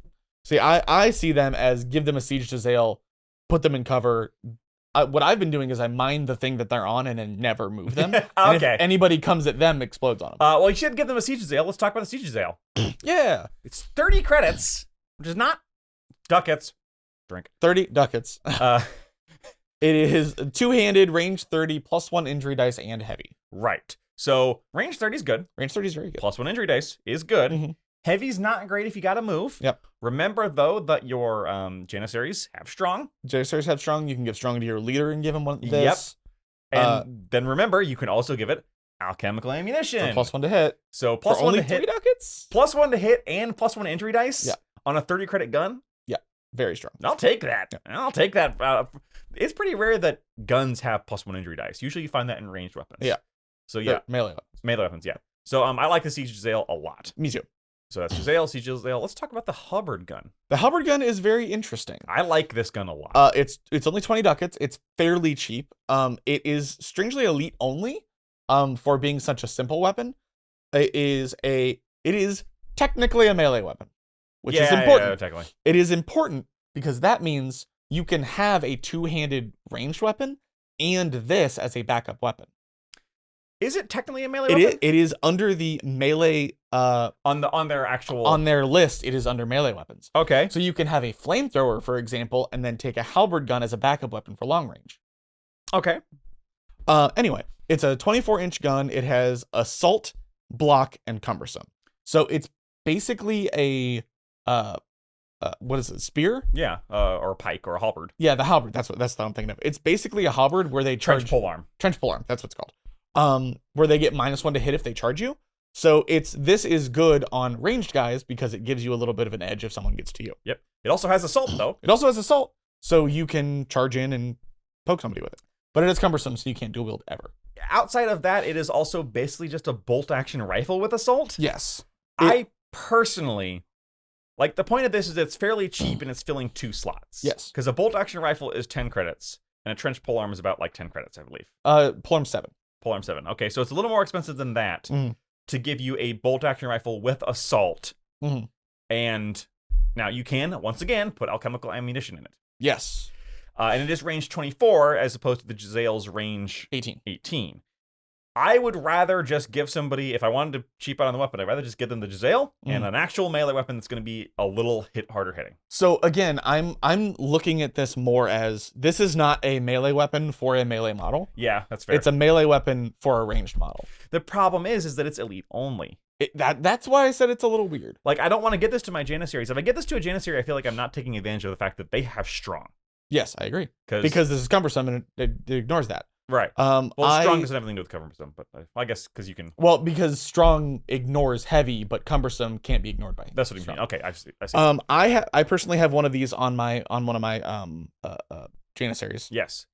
See, I see them as give them a siege to Zale, put them in cover. What I've been doing is I mine the thing that they're on and then never move them. Okay. And if anybody comes at them, explodes on them. Well, you should give them a Siege Zale. Let's talk about the Siege Zale. Yeah. It's 30 credits, which is not ducats. Drink. 30 ducats. It is 2-handed, range 30, +1 injury dice, and heavy. Right. So range 30 is good. Range 30 is very good. +1 injury dice is good. Mm-hmm. Heavy's not great if you got to move. Yep. Remember, though, that your Janissaries have strong. Janissaries have strong. You can give strong to your leader and give him one of this. Yep. And then remember, you can also give it alchemical ammunition. For +1 to hit. So for +1 only to hit. 3 ducats? +1 to hit and +1 injury dice Yeah. on a 30 credit gun. Yeah. Very strong. I'll take that. Yeah. I'll take that. It's pretty rare that guns have +1 injury dice. Usually you find that in ranged weapons. Yeah. So yeah. Melee weapons. Melee weapons, yeah. So I like the Siege Zale a lot. Me too. So that's Zale, Siege Zale. Let's talk about the Hubbard gun. The Hubbard gun is very interesting. I like this gun a lot. It's only 20 ducats. It's fairly cheap. It is strangely elite only. For being such a simple weapon. It is technically a melee weapon, which is important. Yeah, technically. It is important because that means you can have a 2-handed ranged weapon and this as a backup weapon. Is it technically a melee weapon? It is under the melee on their actual on their list. It is under melee weapons. Okay. So you can have a flamethrower, for example, and then take a halberd gun as a backup weapon for long range. Okay. Anyway, it's a 24-inch gun. It has assault, block, and cumbersome. So it's basically a what is it? Spear? Yeah, or a pike or a halberd. Yeah, the halberd. That's what I'm thinking of. It's basically a halberd where they charge Trench polearm. Trench polearm. That's what it's called. Where they get -1 to hit if they charge you. So this is good on ranged guys because it gives you a little bit of an edge if someone gets to you. Yep. It also has assault though. It also has assault, so you can charge in and poke somebody with it. But it is cumbersome, so you can't dual wield ever. Outside of that, it is also basically just a bolt action rifle with assault. Yes. I personally like the point of this is it's fairly cheap and it's filling 2 slots. Yes. Because a bolt action rifle is 10 credits and a trench polearm is about like 10 credits, I believe. Polearm 7. Polearm 7. Okay, so it's a little more expensive than that to give you a bolt action rifle with assault. And now you can, once again, put alchemical ammunition in it. Yes. And it is range 24 as opposed to the Zale's range 18. I would rather just give somebody, if I wanted to cheap out on the weapon, I'd rather just give them the Zale and an actual melee weapon that's going to be a little harder hitting. So again, I'm looking at this more as this is not a melee weapon for a melee model. Yeah, that's fair. It's a melee weapon for a ranged model. The problem is that it's elite only. That's why I said it's a little weird. Like, I don't want to get this to my Janissaries. If I get this to a Janissary, I feel like I'm not taking advantage of the fact that they have strong. Yes, I agree. Because this is cumbersome and it ignores that. Right. Well, strong doesn't have anything to do with cumbersome, but I guess because you can. Well, because strong ignores heavy, but cumbersome can't be ignored by. That's what you mean. Okay, I see. I personally have one of these on one of my Janissaries. Yes.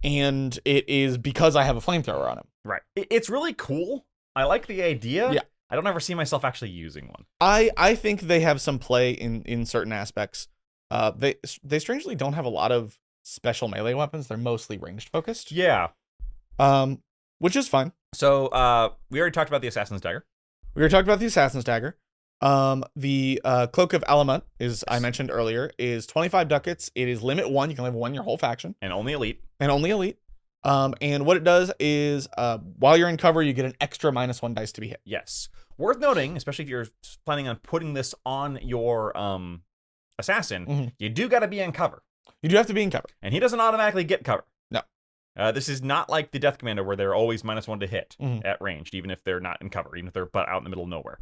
And it is because I have a flamethrower on him. Right. It's really cool. I like the idea. Yeah. I don't ever see myself actually using one. I think they have some play in certain aspects. They strangely don't have a lot of special melee weapons. They're mostly ranged focused. Yeah. Which is fine. So we already talked about the Assassin's Dagger. We already talked about the Assassin's Dagger. The Cloak of Element I mentioned earlier, is 25 ducats. It is limit 1. You can only have 1 your whole faction. And only elite. And what it does is while you're in cover, you get an extra -1 dice to be hit. Yes. Worth noting, especially if you're planning on putting this on your assassin, you do got to be in cover. You do have to be in cover. And he doesn't automatically get cover. No. This is not like the Death Commander where they're always -1 to hit at ranged, even if they're not in cover, even if they're out in the middle of nowhere.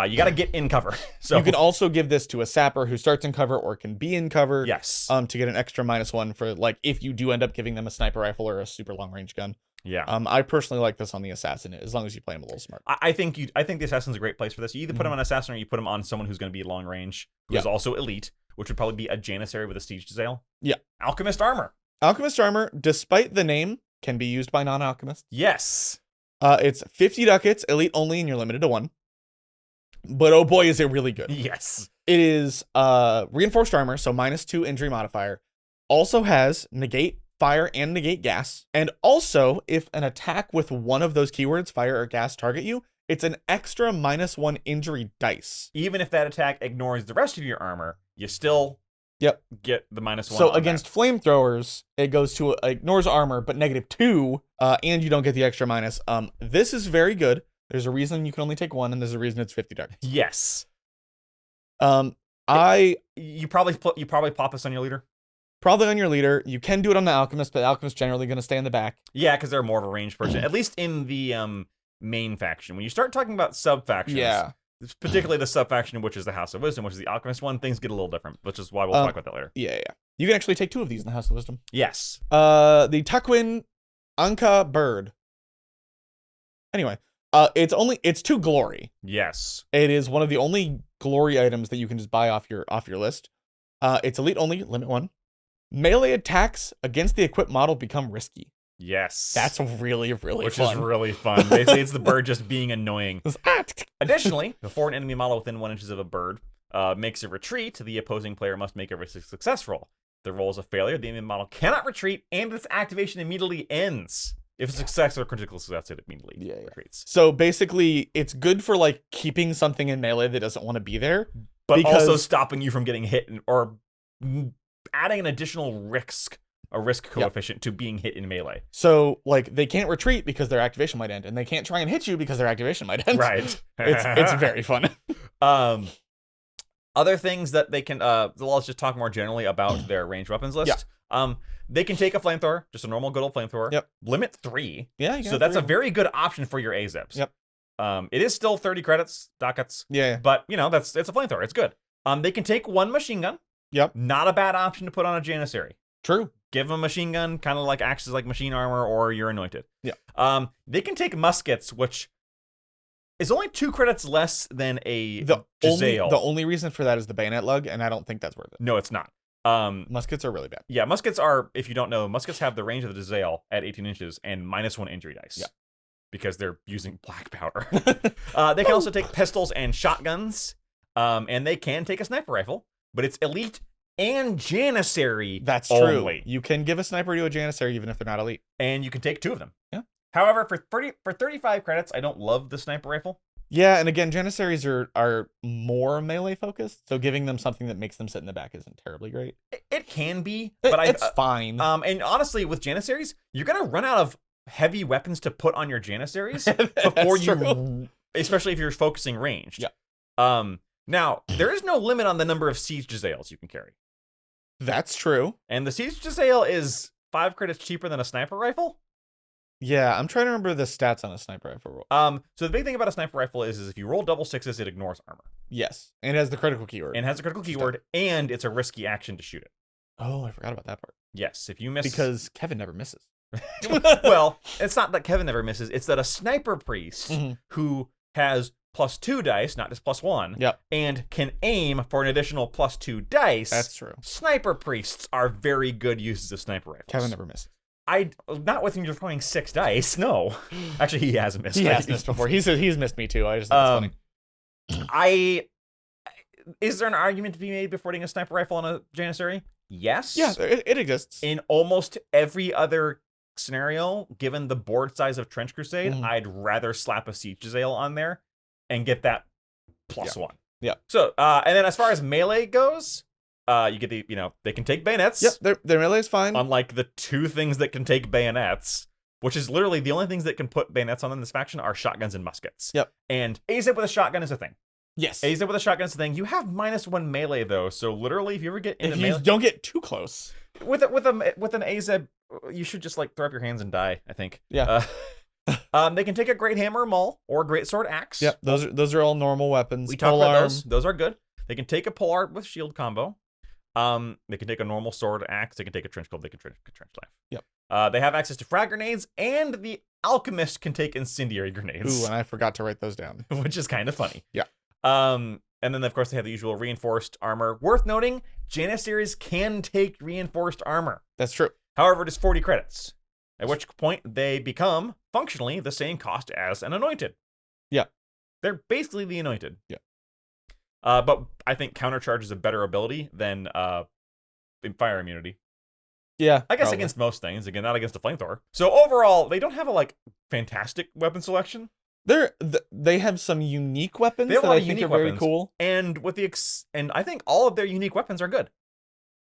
You got to get in cover. So you can also give this to a sapper who starts in cover or can be in cover. Yes. To get an extra -1 for, like, if you do end up giving them a sniper rifle or a super long range gun. Yeah. I personally like this on the assassin as long as you play him a little smart. I think the assassin's a great place for this. You either put him on assassin or you put him on someone who's going to be long range, who is also elite, which would probably be a Janissary with a Siege Jezzail. Yeah. Alchemist armor. Alchemist armor, despite the name, can be used by non-alchemists. Yes. It's 50 ducats, elite only, and you're limited to 1. But oh boy, is it really good. Yes. It is reinforced armor, so -2 injury modifier. Also has negate fire and negate gas. And also, if an attack with one of those keywords, fire or gas, target you, it's an extra -1 injury dice. Even if that attack ignores the rest of your armor, you still get the -1. So against flamethrowers, it goes to ignores armor, but -2, and you don't get the extra minus. This is very good. There's a reason you can only take 1, and there's a reason it's 50 ducats. Yes. You probably pop this on your leader. Probably on your leader. You can do it on the alchemist, but the alchemist generally going to stay in the back. Yeah, because they're more of a ranged person, at least in the main faction. When you start talking about sub factions, particularly the sub faction, which is the House of Wisdom, which is the alchemist one, things get a little different, which is why we'll talk about that later. Yeah. You can actually take 2 of these in the House of Wisdom. Yes. The Takwin Anka bird. Anyway, it's 2 glory. Yes. It is one of the only glory items that you can just buy off your list. It's elite only, limit 1. Melee attacks against the equipped model become risky. Yes. That's really, really Which fun. is really fun. Basically, it's the bird just being annoying. Additionally, before an enemy model within 1 inch of a bird makes a retreat, the opposing player must make a success roll. If the roll is a failure, the enemy model cannot retreat, and its activation immediately ends. If a success or critical success, it immediately retreats. So basically, it's good for like keeping something in melee that doesn't want to be there, but also stopping you from getting hit or adding an additional risk coefficient to being hit in melee. So like they can't retreat because their activation might end, and they can't try and hit you because their activation might end. Right. It's very fun. Other things that they can let's just talk more generally about their ranged weapons list. They can take a flamethrower, just a normal good old flamethrower. Yep. Limit 3. Yeah. So that's a very good option for your AZEBs. Yep. It is still 30 credits, ducats. Yeah. But it's a flamethrower. It's good. They can take 1 machine gun. Yep. Not a bad option to put on a Janissary. True. Give them a machine gun, kind of like acts as like machine armor, or you're anointed. Yeah. They can take muskets, which is only 2 credits less than a Jezzail. The only reason for that is the bayonet lug, and I don't think that's worth it. No, it's not. Muskets are really bad. Yeah, muskets are, if you don't know, muskets have the range of the Jezzail at 18 inches and -1 injury dice. Yeah. Because they're using black powder. They can also take pistols and shotguns. And they can take a sniper rifle, but it's elite and Janissary. That's true. Only. You can give a sniper to a Janissary even if they're not elite. And you can take 2 of them. Yeah. However, for 35 credits, I don't love the sniper rifle. Yeah, and again, Janissaries are more melee focused, so giving them something that makes them sit in the back isn't terribly great. It can be, but it's fine. And honestly, with Janissaries, you're gonna run out of heavy weapons to put on your Janissaries before you, especially if you're focusing ranged. Yeah. Now there is no limit on the number of Siege Jezzails you can carry. That's true. And the Siege Jezzail is 5 credits cheaper than a sniper rifle. Yeah, I'm trying to remember the stats on a sniper rifle roll. So the big thing about a sniper rifle is if you roll double 6s, it ignores armor. Yes, and it has the critical keyword. And has a critical keyword, and it's a risky action to shoot it. Oh, I forgot about that part. Yes, if you miss... Because Kevin never misses. Well, it's not that Kevin never misses, it's that a sniper priest who has +2 dice, not just +1, and can aim for an additional +2 dice. That's true. Sniper priests are very good uses of sniper rifles. Kevin never misses. Not with him just throwing 6 dice. No, actually, he has missed. He has missed before. He's missed me too. I just think it's funny. Is there an argument to be made before getting a sniper rifle on a Janissary? Yes. Yeah, it exists. In almost every other scenario, given the board size of Trench Crusade, I'd rather slap a Siege Jezzail on there and get that +1. Yeah. So, and then as far as melee goes, you get they can take bayonets. Yep, their melee is fine. Unlike the 2 things that can take bayonets, which is literally the only things that can put bayonets on in this faction are shotguns and muskets. Yep. And AZEB with a shotgun is a thing. Yes. AZEB with a shotgun is a thing. You have -1 melee though, so literally if you ever get into melee, don't get too close. With an AZEB, you should just like throw up your hands and die, I think. Yeah. They can take a great hammer, maul, or a great sword axe. Yep, those are all normal weapons. We talked about those. Those are good. They can take a polearm with shield combo. They can take a normal sword, axe. They can take a trench coat. They can trench knife. Yep. They have access to frag grenades, and the alchemist can take incendiary grenades. Ooh, and I forgot to write those down. Which is kind of funny. Yeah. And then of course they have the usual reinforced armor. Worth noting, Janissaries can take reinforced armor. That's true. However, it is 40 credits. At which point they become functionally the same cost as an anointed. Yeah. They're basically the anointed. Yeah. But I think countercharge is a better ability than fire immunity. Yeah. I guess probably. against most things. Again, not against the flamethrower. So overall, they don't have a fantastic weapon selection. They have some unique weapons They have a that lot I of think unique are very weapons. cool. And with and I think all of their unique weapons are good.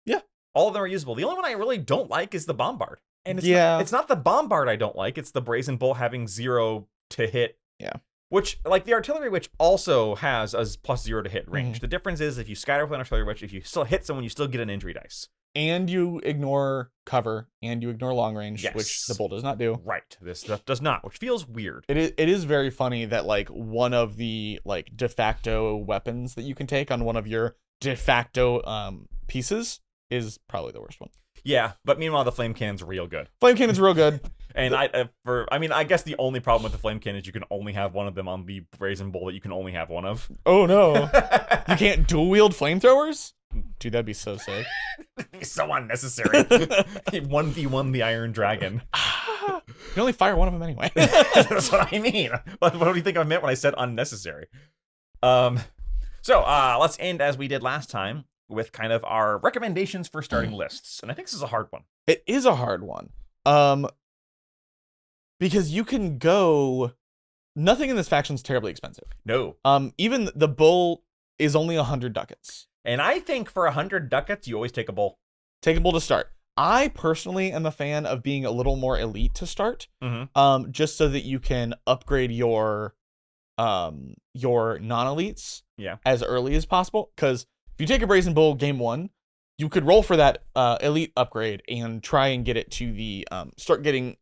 Yeah. All of them are usable. The only one I really don't like is the bombard. And it's not the bombard I don't like. It's the brazen bull having 0 to hit. Yeah. Which, like the artillery witch also has a +0 to hit range. The difference is if you scatter with an artillery witch, if you still hit someone, you still get an injury dice. And you ignore cover, and you ignore long range, Yes. which the bull does not do. Right. This stuff does not, which feels weird. It is very funny that one of the de facto weapons that you can take on one of your de facto pieces is probably the worst one. Yeah, but meanwhile the flame cannon's real good. Flame cannon's real good. And I guess the only problem with the flame cannon is you can only have one of them on the brazen bull that you can only have one of. Oh no. You can't dual wield flamethrowers? Dude, that'd be so sick. So unnecessary. 1v1 the Iron Dragon. You can only fire one of them anyway. That's what I mean. What do you think I meant when I said unnecessary? So let's end as we did last time with kind of our recommendations for starting lists. And I think this is a hard one. It is a hard one. Because you can go... Nothing in this faction is terribly expensive. No. Even the bull is only 100 ducats. And I think for 100 ducats, you always take a bull. Take a bull to start. I personally am a fan of being a little more elite to start. Just so that you can upgrade your non-elites as early as possible. Because if you take a brazen bull game 1, you could roll for that elite upgrade and try and get it to the start getting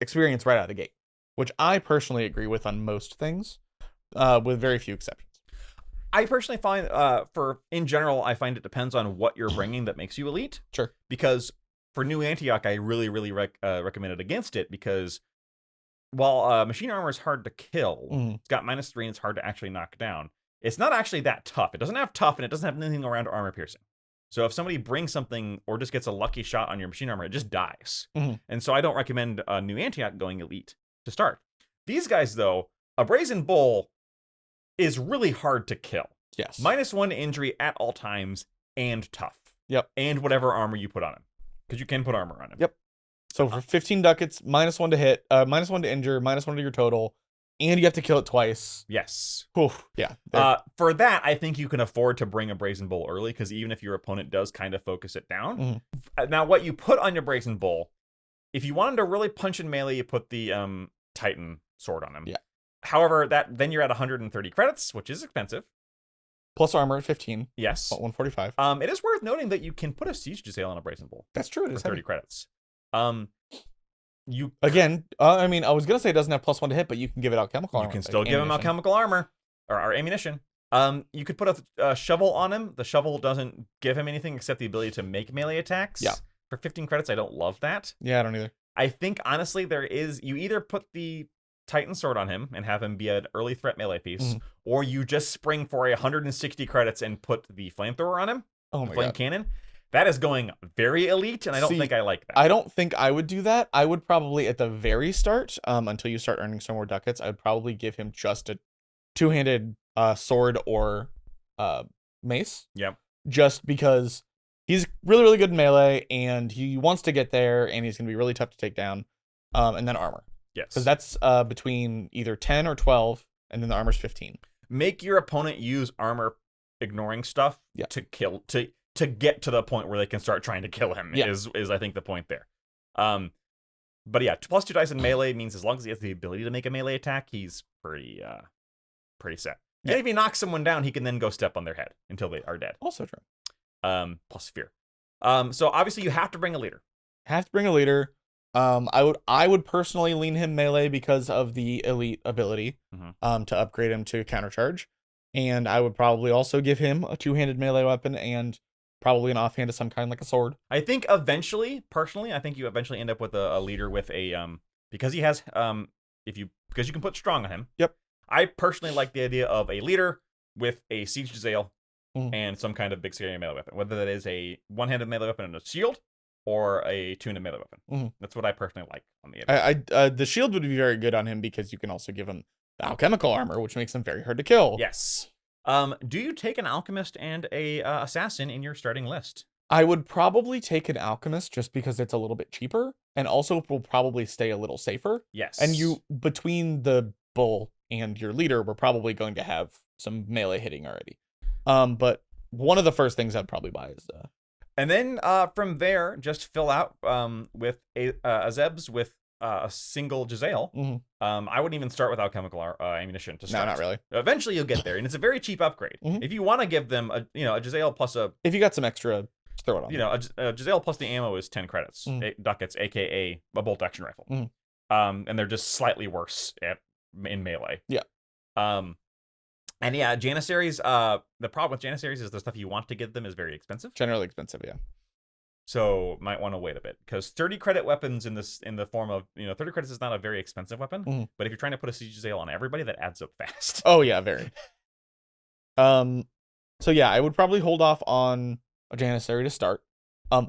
experience right out of the gate, which I personally agree with on most things, with very few exceptions. I personally find, in general, I find it depends on what you're bringing that makes you elite. Sure. Because for New Antioch, I really, really recommended against it because while machine armor is hard to kill, it's got -3 and it's hard to actually knock down. It's not actually that tough. It doesn't have tough and it doesn't have anything around armor piercing. So if somebody brings something or just gets a lucky shot on your machine armor, it just dies. And so I don't recommend New Antioch going elite to start. These guys, though, a brazen bull is really hard to kill. Yes. -1 injury at all times and tough. Yep. And whatever armor you put on him. Because you can put armor on him. Yep. So for 15 ducats, -1 to hit, -1 to injure, -1 to your total, and you have to kill it twice. Yes. Oof, yeah. For that, I think you can afford to bring a brazen bull early, because even if your opponent does kind of focus it down. Now, what you put on your brazen bull, if you want him to really punch in melee, you put the Titan sword on him. Yeah. However, then you're at 130 credits, which is expensive. Plus armor at 15. Yes. 145. It is worth noting that you can put a siege sail on a brazen bull. That's true. It is for 30 heavy. credits. You again. I mean, I was gonna say it doesn't have +1 to hit, but you can give it alchemical armor. You can still give him alchemical armor or ammunition. You could put a shovel on him. The shovel doesn't give him anything except the ability to make melee attacks. Yeah. For 15 credits, I don't love that. Yeah, I don't either. I think honestly, you either put the Titan sword on him and have him be an early threat melee piece, or you just spring for 160 credits and put the flamethrower on him. Oh my flame god. cannon. That is going very elite, and I don't think I like that. I don't think I would do that. I would probably at the very start, until you start earning some more ducats, I would probably give him just a two-handed sword or mace. Yep. Just because he's really, really good in melee, and he wants to get there, and he's going to be really tough to take down. And then armor. Yes. Because that's between either 10 or 12, and then the armor's 15. Make your opponent use armor ignoring stuff to kill, to get to the point where they can start trying to kill him is I think the point there. But yeah, +2 dice in melee means as long as he has the ability to make a melee attack, he's pretty set. Yeah. And if he knocks someone down, he can then go step on their head until they are dead. Also true. Plus fear. So obviously you have to bring a leader. Have to bring a leader. I would personally lean him melee because of the elite ability. To upgrade him to countercharge. And I would probably also give him a two-handed melee weapon and probably an offhand of some kind, like a sword. I think eventually, personally, I think you eventually end up with a leader with a because he has because you can put strong on him. Yep. I personally like the idea of a leader with a siege Jezzail Mhm. and some kind of big scary melee weapon, whether that is a one-handed melee weapon and a shield or a two-handed melee weapon. Mhm. That's what I personally like on the The shield would be very good on him because you can also give him the alchemical armor, which makes him very hard to kill. Yes. Do you take an alchemist and a assassin in your starting list? I would probably take an alchemist just because it's a little bit cheaper and also will probably stay a little safer. Yes. And you, between the bull and your leader, we're probably going to have some melee hitting already. But one of the first things I'd probably buy is and then from there, just fill out with a Zebs with a single Jezzail. Mhm. I wouldn't even start with alchemical ammunition to start. No, not really. Eventually, you'll get there, and it's a very cheap upgrade. Mhm. If you want to give them a Jezzail plus a If you got some extra, just throw it on. a Jezzail plus the ammo is 10 credits, ducats, aka a bolt action rifle. Mhm. And they're just slightly worse in melee. Yeah. And yeah, Janissaries, the problem with Janissaries is the stuff you want to give them is very expensive. Generally expensive, yeah. So might want to wait a bit because 30 credit weapons in the form of 30 credits is not a very expensive weapon. Mhm. But if you're trying to put a siege Jezzail on everybody, that adds up fast. Oh yeah, very. So yeah, I would probably hold off on a Janissary to start.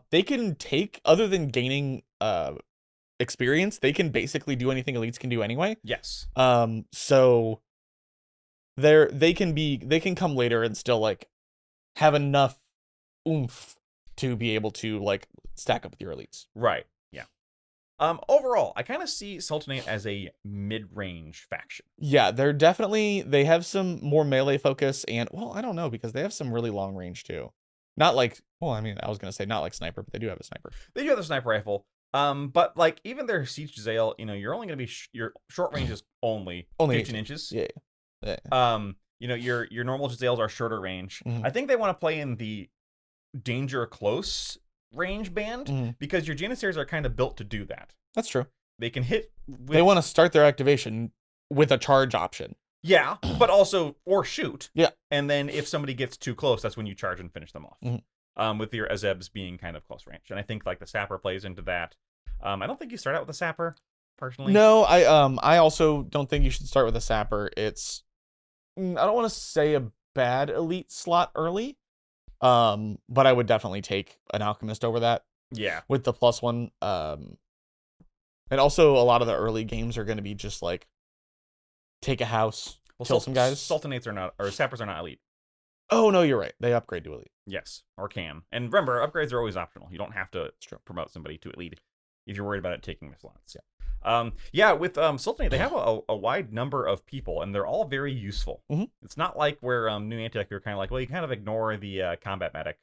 They can take, other than gaining experience, they can basically do anything elites can do anyway. Yes. So they can come later and still like have enough oomph to be able to like stack up with your elites. Right. Yeah. Overall, I kind of see Sultanate as a mid-range faction. Yeah, they have some more melee focus and, well, I don't know, because they have some really long range too. Not like, well, I mean, I was going to say not like sniper, but they do have a sniper. They do have the sniper rifle. But like even their siege Jezzail, you're only going to be your short range is only 15 inches. Yeah. Your normal Jezzails are shorter range. Mhm. I think they want to play in the danger close range band because your Janissaries are kind of built to do that. That's true. They can hit They want to start their activation with a charge option. Yeah, but also or shoot. Yeah. And then if somebody gets too close, that's when you charge and finish them off. With your Azebs being kind of close range. And I think like the Sapper plays into that. I don't think you start out with a Sapper, personally. No, I also don't think you should start with a Sapper. It's, I don't want to say a bad elite slot early. But I would definitely take an Alchemist over that. Yeah. With the +1. And also a lot of the early games are going to be just like take a house, kill some guys. Sultanates are not, or Sappers are not elite. Oh no, you're right. They upgrade to elite. Yes, or can. And remember, upgrades are always optional. You don't have to promote somebody to elite if you're worried about it taking the slots. Yeah. With Sultanate, they have a wide number of people, and they're all very useful. It's not like where New Antioch, you're kind of like, well, you kind of ignore the combat medic.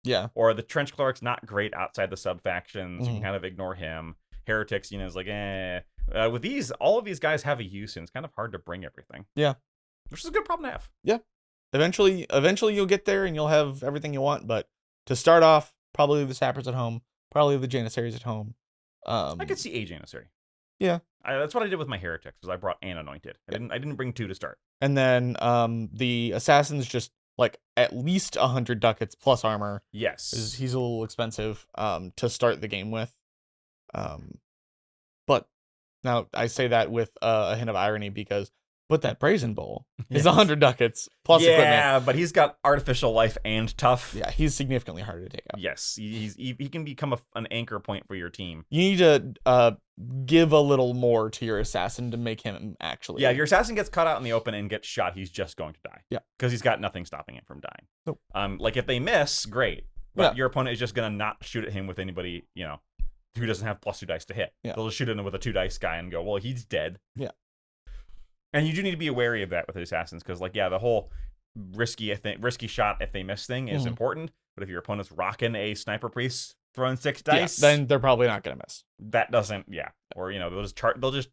Yeah. Or the Trench Cleric's not great outside the sub-factions. You can kind of ignore him. Heretics, is like, eh. With these, all of these guys have a use, and it's kind of hard to bring everything. Yeah. Which is a good problem to have. Yeah. Eventually you'll get there and you'll have everything you want, but to start off, probably the Sappers at home, probably the Janissaries at home. I could see a Janissary. Yeah. That's what I did with my Heretics, was I brought an Anointed. I didn't bring two to start. And then the Assassins just like at least 100 ducats plus armor. Yes. He's a little expensive to start the game with. But now I say that with a hint of irony because that Brazen Bull is 100 ducats plus equipment. Yeah, but he's got artificial life and tough. Yeah, he's significantly harder to take out. Yes, he can become an anchor point for your team. You need to give a little more to your assassin to make him actually. Yeah, your assassin gets caught out in the open and gets shot. He's just going to die. Yeah, because he's got nothing stopping him from dying. Nope. Like if they miss, great. But your opponent is just gonna not shoot at him with anybody who doesn't have + 2 dice to hit. Yeah. They'll just shoot at him with a 2 dice guy and go, well, he's dead. Yeah. And you do need to be wary of that with the assassins because, the whole risky shot if they miss thing is important. But if your opponent's rocking a sniper priest throwing 6 dice, then they're probably not gonna miss. That doesn't, or they'll just chart. They'll just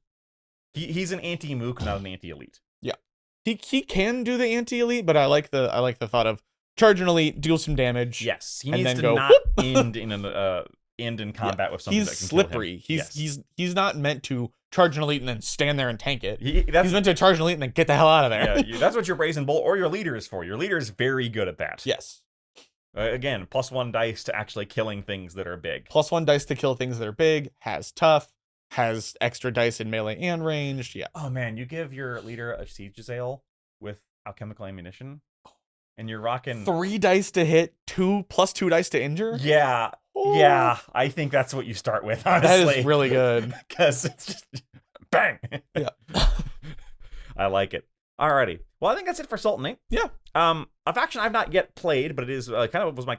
he's an anti-mook, not an anti-elite. Yeah, he can do the anti-elite, but I like the thought of charge an elite, deal some damage. Yes, he and needs then to go, not end in an end in combat with something He's that can kill him. slippery. Yes. He's not meant to charge an elite and then stand there and tank it. He's He's meant to charge an elite and then get the hell out of there. Yeah, that's what your Brazen Bolt or your leader is for. Your leader is very good at that. Yes. Again, +1 dice to actually killing things that are big. +1 dice to kill things that are big. Has tough. Has extra dice in melee and ranged. Yeah. Oh man, you give your leader a Siege Azale with alchemical ammunition, and you're rocking 3 dice to hit, +2 dice to injure. Yeah. Oh. Yeah, I think that's what you start with, honestly. That is really good. Because it's just bang. Yeah. I like it. Alrighty. Well, I think that's it for Sultanate. Yeah. A faction I've not yet played, but it is kind of was my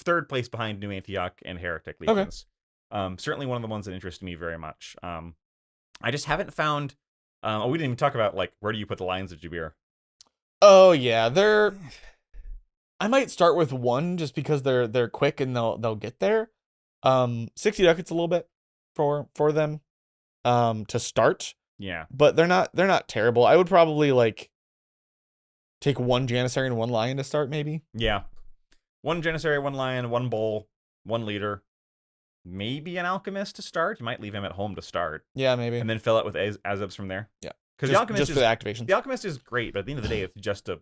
third place behind New Antioch and Heretic Legions. Certainly one of the ones that interest me very much. I just haven't found. We didn't even talk about like where do you put the Lions of Jabir? Oh yeah, I might start with 1 just because they're quick and they'll get there. 60 ducats a little bit for them to start. Yeah. But they're not terrible. I would probably like take 1 Janissary and 1 Lion to start maybe. Yeah. 1 Janissary, 1 Lion, 1 Bull, 1 Leader. Maybe an Alchemist to start. You might leave him at home to start. Yeah, maybe. And then fill it with Azebs from there. Yeah. Because the Alchemist just for the activation. The Alchemist is great, but at the end of the day, it's just a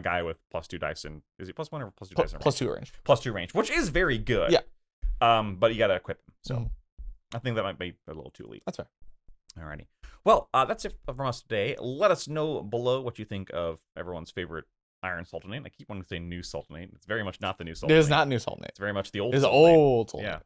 guy with +2 dice and is it +1 or +2 dice? +2 range. +2 range, which is very good. Yeah. But you gotta equip him. So I think that might be a little too elite. That's fair. Alrighty. Well, that's it from us today. Let us know below what you think of everyone's favorite Iron Sultanate. I keep wanting to say New Sultanate. It's very much not the New Sultanate. It is not New Sultanate. It's very much the old. It is Sultanate. old Sultanate.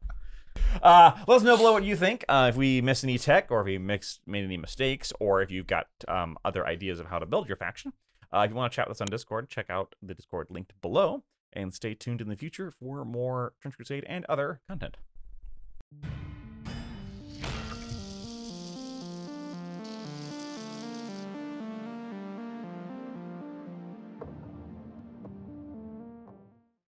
Yeah. Let us know below what you think. If we missed any tech, or if we made any mistakes, or if you've got other ideas of how to build your faction. If you want to chat with us on Discord, check out the Discord linked below, and stay tuned in the future for more Trench Crusade and other content.